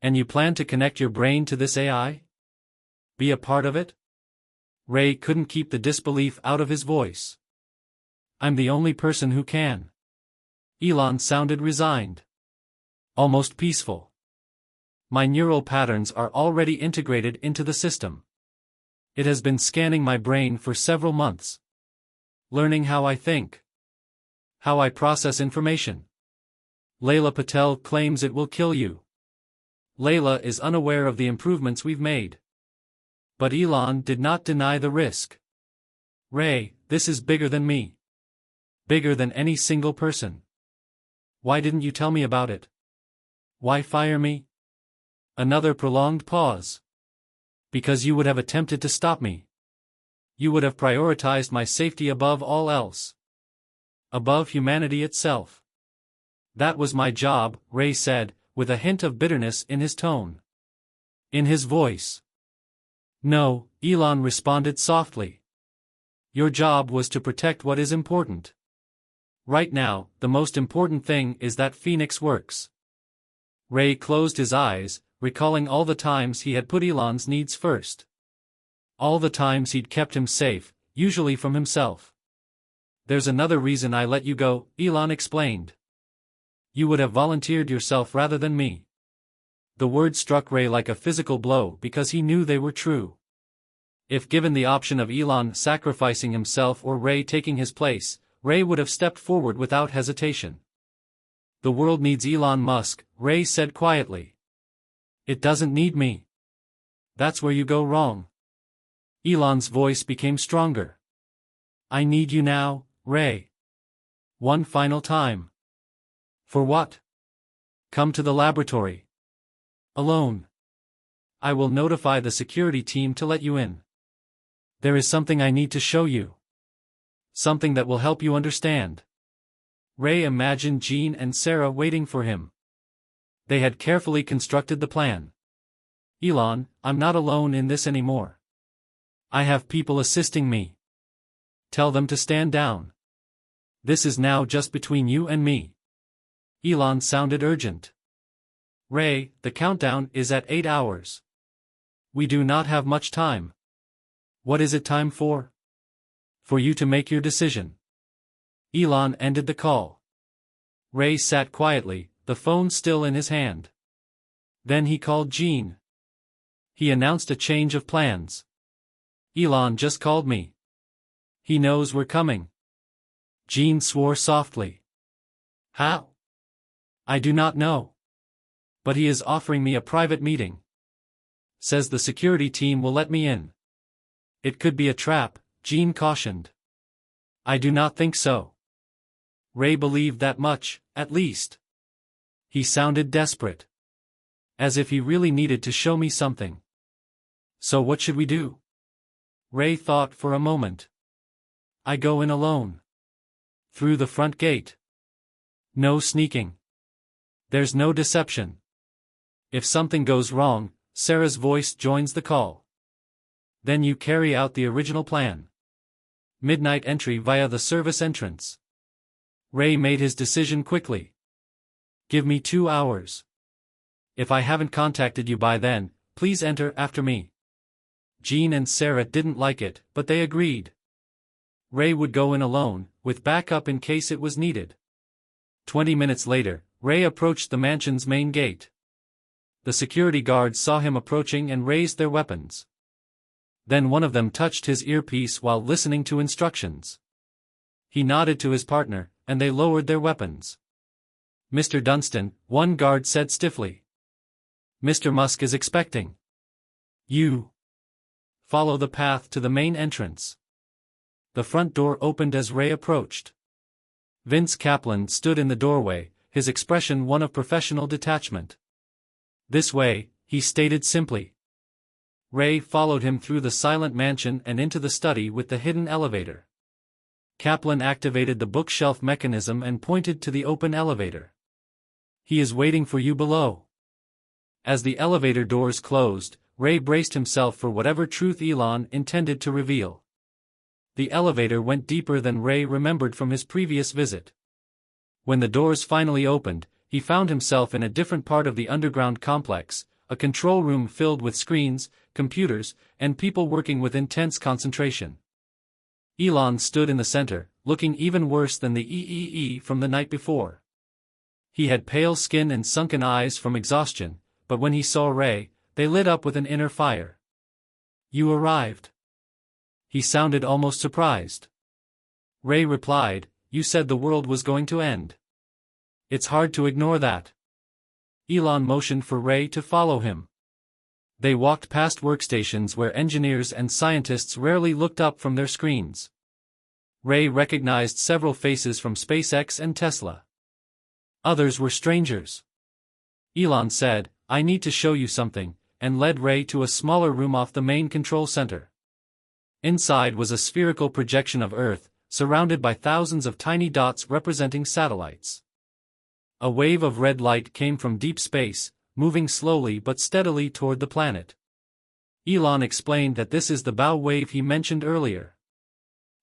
And you plan to connect your brain to this AI? Be a part of it? Ray couldn't keep the disbelief out of his voice. I'm the only person who can. Elon sounded resigned. Almost peaceful. My neural patterns are already integrated into the system. It has been scanning my brain for several months. Learning how I think. How I process information. Layla Patel claims it will kill you. Layla is unaware of the improvements we've made. But Elon did not deny the risk. Ray, this is bigger than me. Bigger than any single person. Why didn't you tell me about it? Why fire me? Another prolonged pause. Because you would have attempted to stop me. You would have prioritized my safety above all else. Above humanity itself. That was my job, Ray said, with a hint of bitterness in his tone. In his voice. No, Elon responded softly. Your job was to protect what is important. Right now, the most important thing is that Phoenix works. Ray closed his eyes, recalling all the times he had put Elon's needs first. All the times he'd kept him safe, usually from himself. There's another reason I let you go, Elon explained. You would have volunteered yourself rather than me. The words struck Ray like a physical blow because he knew they were true. If given the option of Elon sacrificing himself or Ray taking his place, Ray would have stepped forward without hesitation. The world needs Elon Musk, Ray said quietly. It doesn't need me. That's where you go wrong. Elon's voice became stronger. I need you now, Ray. One final time. For what? Come to the laboratory. Alone. I will notify the security team to let you in. There is something I need to show you. Something that will help you understand. Ray imagined Jean and Sarah waiting for him. They had carefully constructed the plan. Elon, I'm not alone in this anymore. I have people assisting me. Tell them to stand down. This is now just between you and me. Elon sounded urgent. Ray, the countdown is at 8 hours. We do not have much time. What is it time for? For you to make your decision. Elon ended the call. Ray sat quietly, the phone still in his hand. Then he called Jean. He announced a change of plans. Elon just called me. He knows we're coming. Jean swore softly. How? I do not know. But he is offering me a private meeting. Says the security team will let me in. It could be a trap, Jean cautioned. I do not think so. Ray believed that much, at least. He sounded desperate. As if he really needed to show me something. So what should we do? Ray thought for a moment. I go in alone. Through the front gate. No sneaking. There's no deception. If something goes wrong, Sarah's voice joins the call. Then you carry out the original plan. Midnight entry via the service entrance. Ray made his decision quickly. Give me 2 hours. If I haven't contacted you by then, please enter after me. Jean and Sarah didn't like it, but they agreed. Ray would go in alone, with backup in case it was needed. 20 minutes later, Ray approached the mansion's main gate. The security guards saw him approaching and raised their weapons. Then one of them touched his earpiece while listening to instructions. He nodded to his partner, and they lowered their weapons. Mr. Dunstan, one guard said stiffly. Mr. Musk is expecting. You. Follow the path to the main entrance. The front door opened as Ray approached. Vince Kaplan stood in the doorway, his expression one of professional detachment. This way, he stated simply. Ray followed him through the silent mansion and into the study with the hidden elevator. Kaplan activated the bookshelf mechanism and pointed to the open elevator. He is waiting for you below. As the elevator doors closed, Ray braced himself for whatever truth Elon intended to reveal. The elevator went deeper than Ray remembered from his previous visit. When the doors finally opened, he found himself in a different part of the underground complex, a control room filled with screens, computers, and people working with intense concentration. Elon stood in the center, looking even worse than the EEE from the night before. He had pale skin and sunken eyes from exhaustion, but when he saw Ray, they lit up with an inner fire. "You arrived." He sounded almost surprised. Ray replied, "You said the world was going to end. It's hard to ignore that." Elon motioned for Ray to follow him. They walked past workstations where engineers and scientists rarely looked up from their screens. Ray recognized several faces from SpaceX and Tesla. Others were strangers. Elon said, "I need to show you something," and led Ray to a smaller room off the main control center. Inside was a spherical projection of Earth, surrounded by thousands of tiny dots representing satellites. A wave of red light came from deep space, moving slowly but steadily toward the planet. Elon explained that this is the bow wave he mentioned earlier.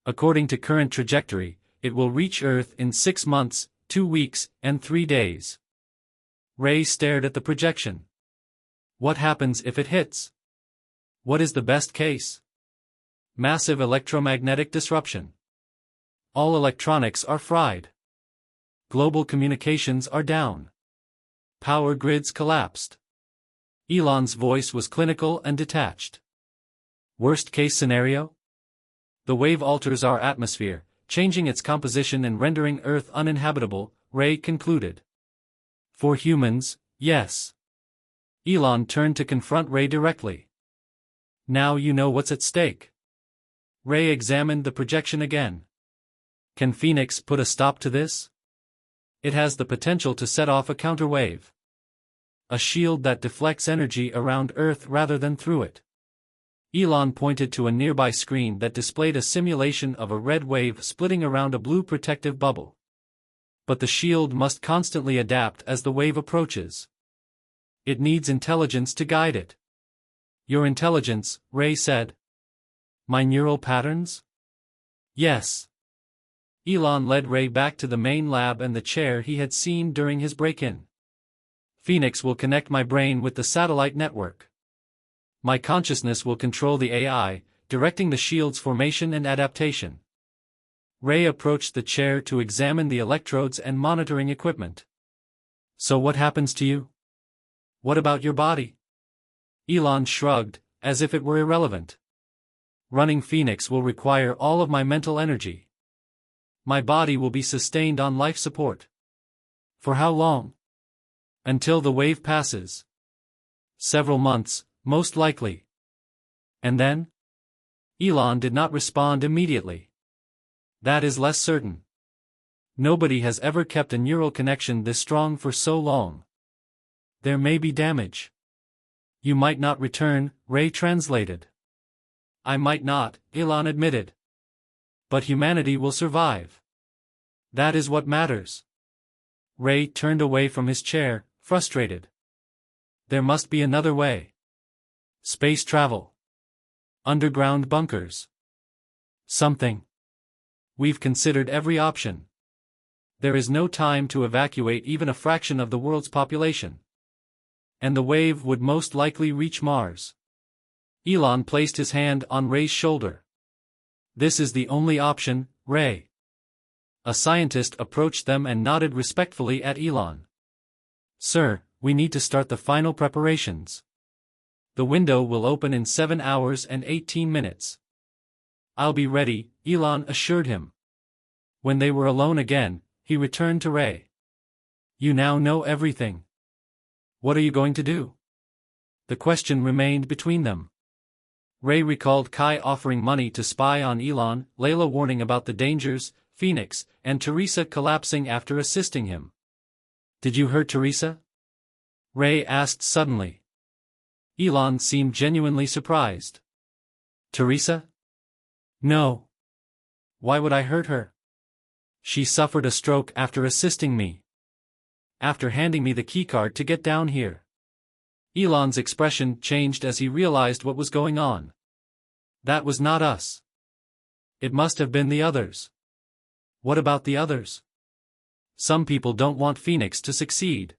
According to current trajectory, it will reach Earth in 6 months, 2 weeks, and 3 days. Ray stared at the projection. What happens if it hits? What is the best case? Massive electromagnetic disruption. All electronics are fried. Global communications are down. Power grids collapsed. Elon's voice was clinical and detached. Worst case scenario? The wave alters our atmosphere, changing its composition and rendering Earth uninhabitable, Ray concluded. For humans, yes. Elon turned to confront Ray directly. Now you know what's at stake. Ray examined the projection again. Can Phoenix put a stop to this? It has the potential to set off a counterwave. A shield that deflects energy around Earth rather than through it. Elon pointed to a nearby screen that displayed a simulation of a red wave splitting around a blue protective bubble. But the shield must constantly adapt as the wave approaches. It needs intelligence to guide it. Your intelligence, Ray said. My neural patterns? Yes. Elon led Ray back to the main lab and the chair he had seen during his break-in. Phoenix will connect my brain with the satellite network. My consciousness will control the AI, directing the shield's formation and adaptation. Ray approached the chair to examine the electrodes and monitoring equipment. So what happens to you? What about your body? Elon shrugged, as if it were irrelevant. Running Phoenix will require all of my mental energy. My body will be sustained on life support. For how long? Until the wave passes. Several months, most likely. And then? Elon did not respond immediately. That is less certain. Nobody has ever kept a neural connection this strong for so long. There may be damage. You might not return, Ray translated. I might not, Elon admitted. But humanity will survive. That is what matters. Ray turned away from his chair, frustrated. There must be another way. Space travel. Underground bunkers. Something. We've considered every option. There is no time to evacuate even a fraction of the world's population. And the wave would most likely reach Mars. Elon placed his hand on Ray's shoulder. This is the only option, Ray. A scientist approached them and nodded respectfully at Elon. Sir, we need to start the final preparations. The window will open in 7 hours and 18 minutes. I'll be ready, Elon assured him. When they were alone again, he returned to Ray. You now know everything. What are you going to do? The question remained between them. Ray recalled Kai offering money to spy on Elon, Layla warning about the dangers, Phoenix, and Teresa collapsing after assisting him. Did you hurt Teresa? Ray asked suddenly. Elon seemed genuinely surprised. Teresa? No. Why would I hurt her? She suffered a stroke after assisting me. After handing me the keycard to get down here. Elon's expression changed as he realized what was going on. That was not us. It must have been the others. What about the others? Some people don't want Phoenix to succeed.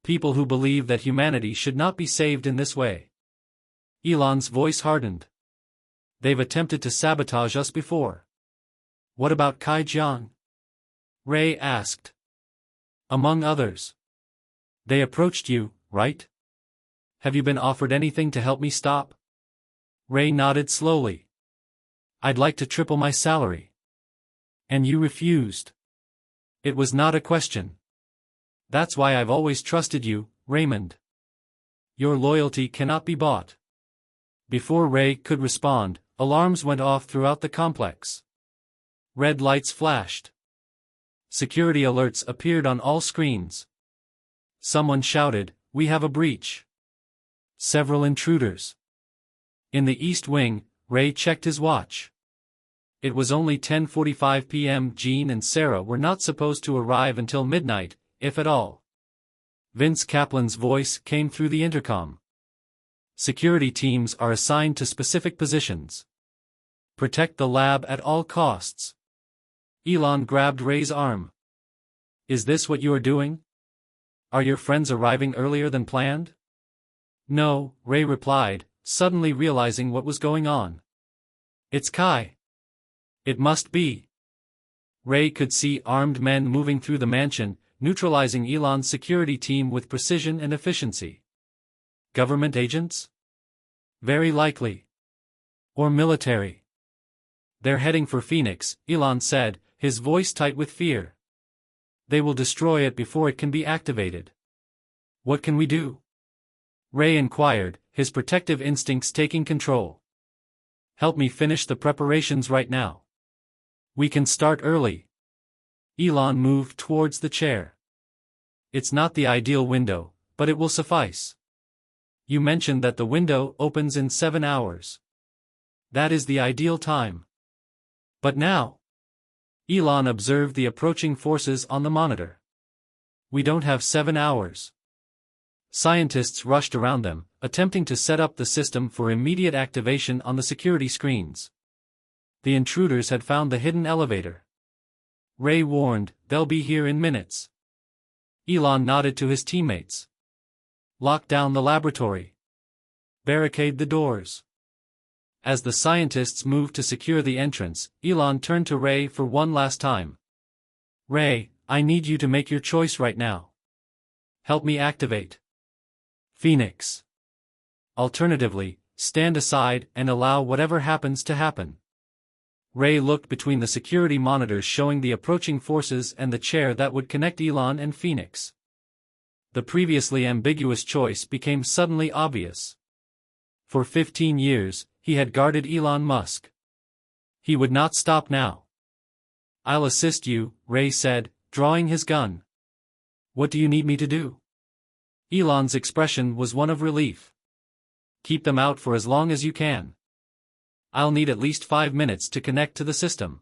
People who believe that humanity should not be saved in this way. Elon's voice hardened. They've attempted to sabotage us before. What about Kai Jiang? Ray asked. Among others. They approached you, right? Have you been offered anything to help me stop? Ray nodded slowly. I'd like to triple my salary. And you refused. It was not a question. That's why I've always trusted you, Raymond. Your loyalty cannot be bought. Before Ray could respond, alarms went off throughout the complex. Red lights flashed. Security alerts appeared on all screens. Someone shouted, "We have a breach." Several intruders. In the East Wing, Ray checked his watch. It was only 10:45 p.m. Jean and Sarah were not supposed to arrive until midnight, if at all. Vince Kaplan's voice came through the intercom. Security teams are assigned to specific positions. Protect the lab at all costs. Elon grabbed Ray's arm. Is this what you are doing? Are your friends arriving earlier than planned? No, Ray replied, suddenly realizing what was going on. It's Kai. It must be. Ray could see armed men moving through the mansion, neutralizing Elon's security team with precision and efficiency. Government agents? Very likely. Or military. They're heading for Phoenix, Elon said, his voice tight with fear. They will destroy it before it can be activated. What can we do? Ray inquired, his protective instincts taking control. Help me finish the preparations right now. We can start early. Elon moved towards the chair. It's not the ideal window, but it will suffice. You mentioned that the window opens in 7 hours. That is the ideal time. But now? Elon observed the approaching forces on the monitor. We don't have 7 hours. Scientists rushed around them, attempting to set up the system for immediate activation on the security screens. The intruders had found the hidden elevator. Ray warned, they'll be here in minutes. Elon nodded to his teammates. Lock down the laboratory. Barricade the doors. As the scientists moved to secure the entrance, Elon turned to Ray for one last time. Ray, I need you to make your choice right now. Help me activate Phoenix. Alternatively, stand aside and allow whatever happens to happen. Ray looked between the security monitors showing the approaching forces and the chair that would connect Elon and Phoenix. The previously ambiguous choice became suddenly obvious. For 15 years, he had guarded Elon Musk. He would not stop now. I'll assist you, Ray said, drawing his gun. What do you need me to do? Elon's expression was one of relief. Keep them out for as long as you can. I'll need at least 5 minutes to connect to the system.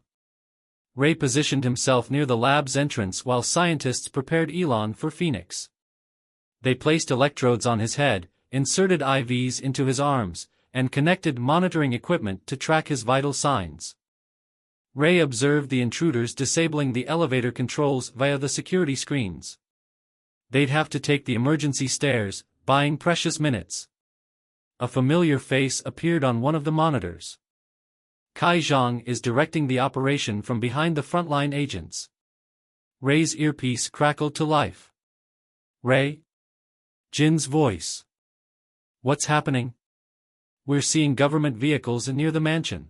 Ray positioned himself near the lab's entrance while scientists prepared Elon for Phoenix. They placed electrodes on his head, inserted IVs into his arms, and connected monitoring equipment to track his vital signs. Ray observed the intruders disabling the elevator controls via the security screens. They'd have to take the emergency stairs, buying precious minutes. A familiar face appeared on one of the monitors. Kai Jiang is directing the operation from behind the frontline agents. Ray's earpiece crackled to life. Ray? Jin's voice. What's happening? We're seeing government vehicles near the mansion.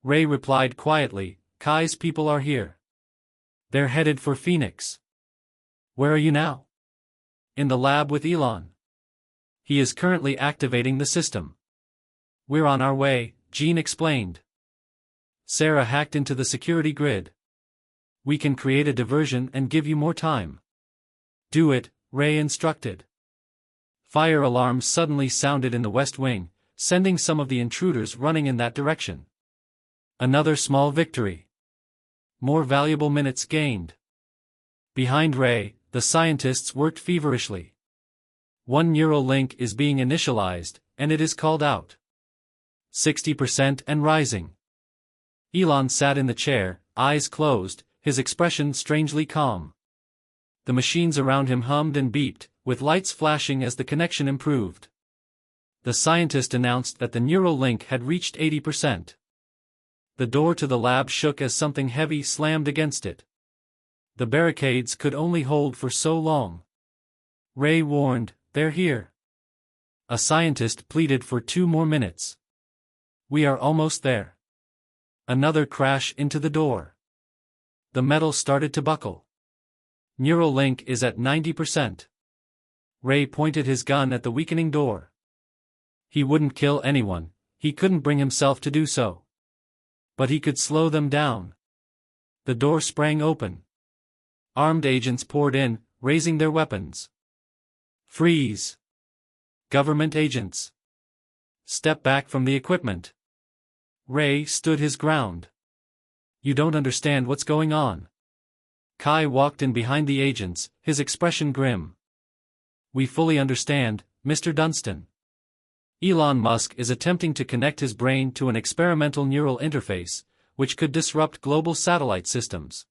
Ray replied quietly, Kai's people are here. They're headed for Phoenix. Where are you now? In the lab with Elon. He is currently activating the system. We're on our way, Jean explained. Sarah hacked into the security grid. We can create a diversion and give you more time. Do it, Ray instructed. Fire alarms suddenly sounded in the West Wing, sending some of the intruders running in that direction. Another small victory. More valuable minutes gained. Behind Ray, the scientists worked feverishly. One neural link is being initialized, and it is called out. 60% and rising. Elon sat in the chair, eyes closed, his expression strangely calm. The machines around him hummed and beeped, with lights flashing as the connection improved. The scientist announced that the neural link had reached 80%. The door to the lab shook as something heavy slammed against it. The barricades could only hold for so long. Ray warned, "They're here." A scientist pleaded for 2 more minutes. "We are almost there." Another crash into the door. The metal started to buckle. Neural link is at 90%. Ray pointed his gun at the weakening door. He wouldn't kill anyone, he couldn't bring himself to do so. But he could slow them down. The door sprang open. Armed agents poured in, raising their weapons. "Freeze! Government agents! Step back from the equipment." Ray stood his ground. "You don't understand what's going on." Kai walked in behind the agents, his expression grim. "We fully understand, Mr. Dunstan. Elon Musk is attempting to connect his brain to an experimental neural interface, which could disrupt global satellite systems."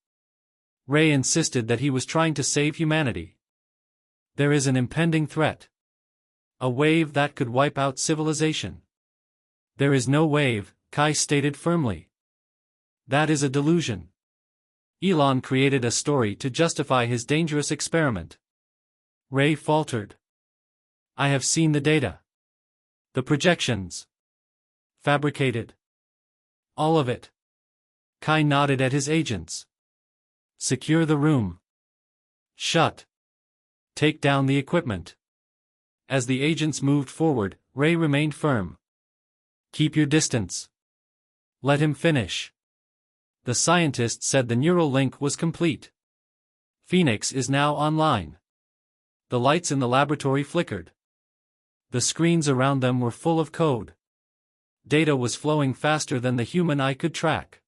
Ray insisted that he was trying to save humanity. "There is an impending threat. A wave that could wipe out civilization." "There is no wave," Kai stated firmly. "That is a delusion." Elon created a story to justify his dangerous experiment. Ray faltered. "I have seen the data. The projections. Fabricated. All of it." Kai nodded at his agents. "Secure the room. Shut. Take down the equipment." As the agents moved forward, Ray remained firm. "Keep your distance. Let him finish." The scientist said the neural link was complete. Phoenix is now online. The lights in the laboratory flickered. The screens around them were full of code. Data was flowing faster than the human eye could track.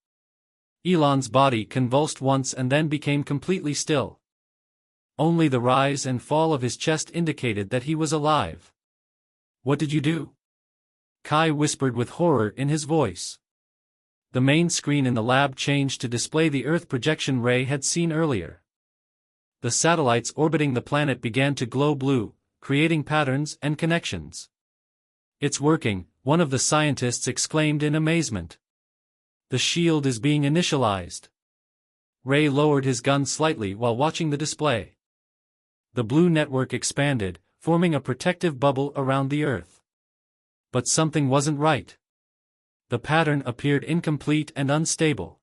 Elon's body convulsed once and then became completely still. Only the rise and fall of his chest indicated that he was alive. "What did you do?" Kai whispered with horror in his voice. The main screen in the lab changed to display the Earth projection Ray had seen earlier. The satellites orbiting the planet began to glow blue, creating patterns and connections. "It's working," one of the scientists exclaimed in amazement. "The shield is being initialized." Ray lowered his gun slightly while watching the display. The blue network expanded, forming a protective bubble around the Earth. But something wasn't right. The pattern appeared incomplete and unstable.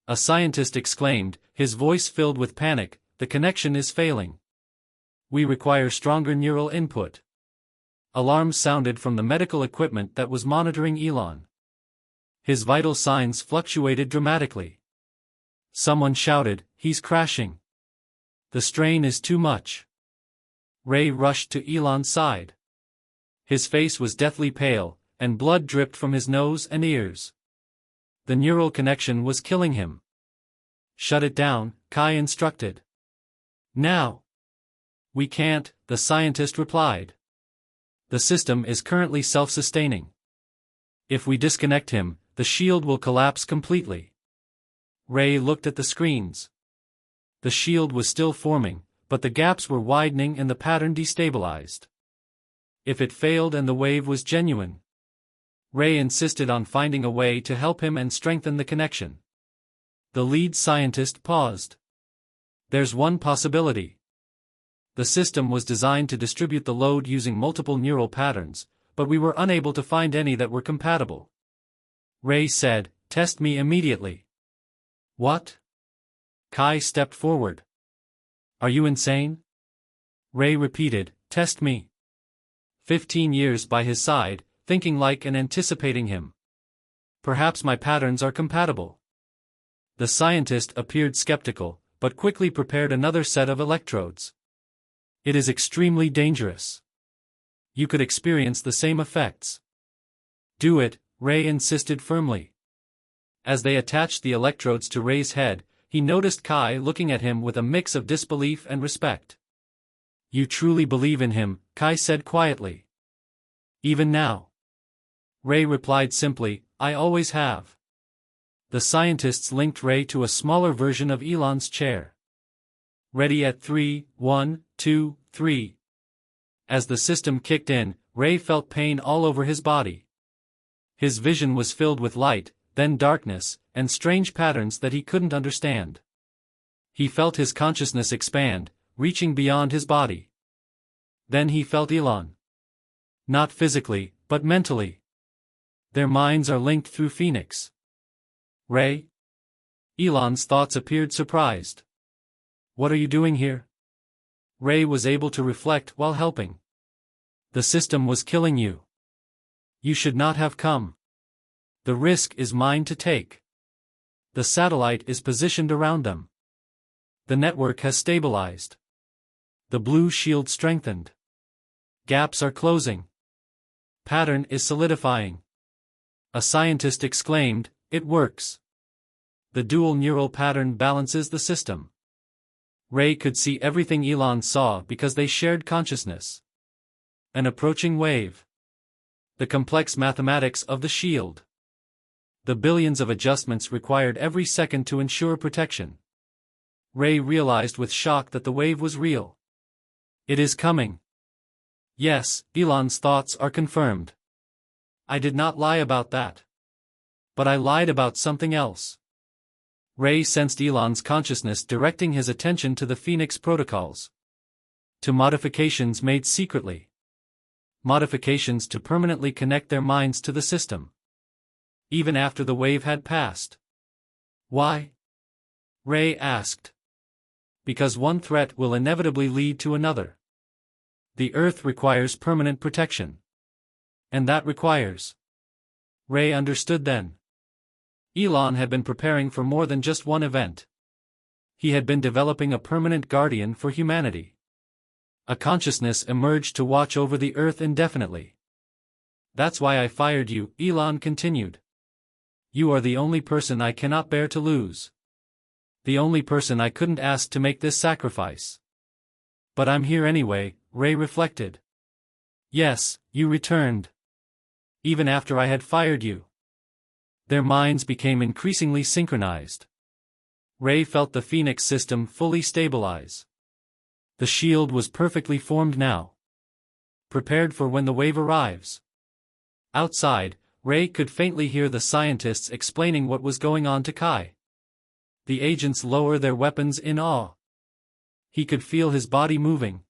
A scientist exclaimed, his voice filled with panic, "The connection is failing. We require stronger neural input." Alarms sounded from the medical equipment that was monitoring Elon. His vital signs fluctuated dramatically. Someone shouted, "He's crashing. The strain is too much." Ray rushed to Elon's side. His face was deathly pale, and blood dripped from his nose and ears. The neural connection was killing him. "Shut it down," Kai instructed. "Now." "We can't," the scientist replied. "The system is currently self-sustaining. If we disconnect him, the shield will collapse completely." Ray looked at the screens. The shield was still forming, but the gaps were widening and the pattern destabilized. If it failed and the wave was genuine? Ray insisted on finding a way to help him and strengthen the connection. The lead scientist paused. "There's one possibility. The system was designed to distribute the load using multiple neural patterns, but we were unable to find any that were compatible." Ray said, "Test me immediately." "What?" Kai stepped forward. "Are you insane?" Ray repeated, "Test me." 15 years by his side, thinking like and anticipating him. "Perhaps my patterns are compatible." The scientist appeared skeptical, but quickly prepared another set of electrodes. "It is extremely dangerous. You could experience the same effects." "Do it," Ray insisted firmly. As they attached the electrodes to Ray's head, he noticed Kai looking at him with a mix of disbelief and respect. "You truly believe in him," Kai said quietly. "Even now?" Ray replied simply, "I always have." The scientists linked Ray to a smaller version of Elon's chair. "Ready at 3, 1, 2, 3. As the system kicked in, Ray felt pain all over his body. His vision was filled with light, then darkness, and strange patterns that he couldn't understand. He felt his consciousness expand, reaching beyond his body. Then he felt Elon. Not physically, but mentally. Their minds are linked through Phoenix. "Ray?" Elon's thoughts appeared surprised. "What are you doing here?" Ray was able to reflect while helping. "The system was killing you. You should not have come. The risk is mine to take. The satellite is positioned around them. The network has stabilized. The blue shield strengthened. Gaps are closing. Pattern is solidifying." A scientist exclaimed, "It works. The dual neural pattern balances the system." Ray could see everything Elon saw because they shared consciousness. An approaching wave. The complex mathematics of the shield. The billions of adjustments required every second to ensure protection. Ray realized with shock that the wave was real. "It is coming." "Yes," Elon's thoughts are confirmed. "I did not lie about that. But I lied about something else." Ray sensed Elon's consciousness directing his attention to the Phoenix protocols. To modifications made secretly. Modifications to permanently connect their minds to the system. Even after the wave had passed. "Why?" Ray asked. "Because one threat will inevitably lead to another. The Earth requires permanent protection. And that requires." Ray understood then. Elon had been preparing for more than just one event. He had been developing a permanent guardian for humanity. A consciousness emerged to watch over the Earth indefinitely. "That's why I fired you," Elon continued. "You are the only person I cannot bear to lose. The only person I couldn't ask to make this sacrifice. But I'm here anyway," Ray reflected. "Yes, you returned. Even after I had fired you." Their minds became increasingly synchronized. Ray felt the Phoenix system fully stabilize. The shield was perfectly formed now. Prepared for when the wave arrives. Outside, Ray could faintly hear the scientists explaining what was going on to Kai. The agents lower their weapons in awe. He could feel his body moving.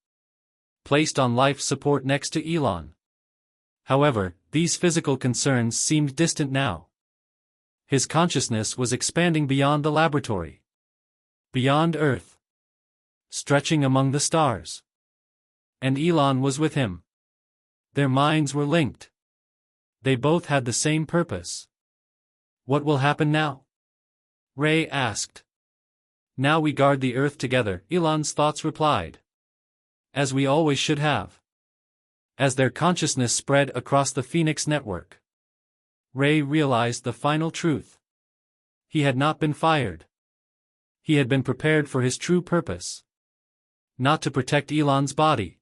Placed on life support next to Elon. However, these physical concerns seemed distant now. His consciousness was expanding beyond the laboratory. Beyond Earth. Stretching among the stars. And Elon was with him. Their minds were linked. They both had the same purpose. "What will happen now?" Ray asked. "Now we guard the Earth together," Elon's thoughts replied. "As we always should have." As their consciousness spread across the Phoenix network, Ray realized the final truth. He had not been fired. He had been prepared for his true purpose. Not to protect Elon's body,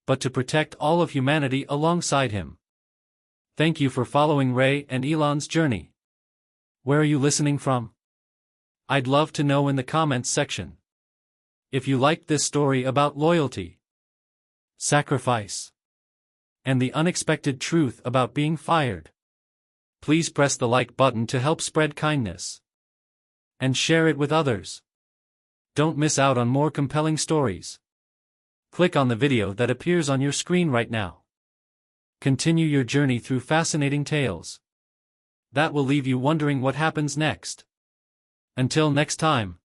but to protect all of humanity alongside him. Thank you for following Ray and Elon's journey. Where are you listening from? I'd love to know in the comments section. If you liked this story about loyalty, sacrifice, and the unexpected truth about being fired, please press the like button to help spread kindness. And share it with others. Don't miss out on more compelling stories. Click on the video that appears on your screen right now. Continue your journey through fascinating tales that will leave you wondering what happens next. Until next time.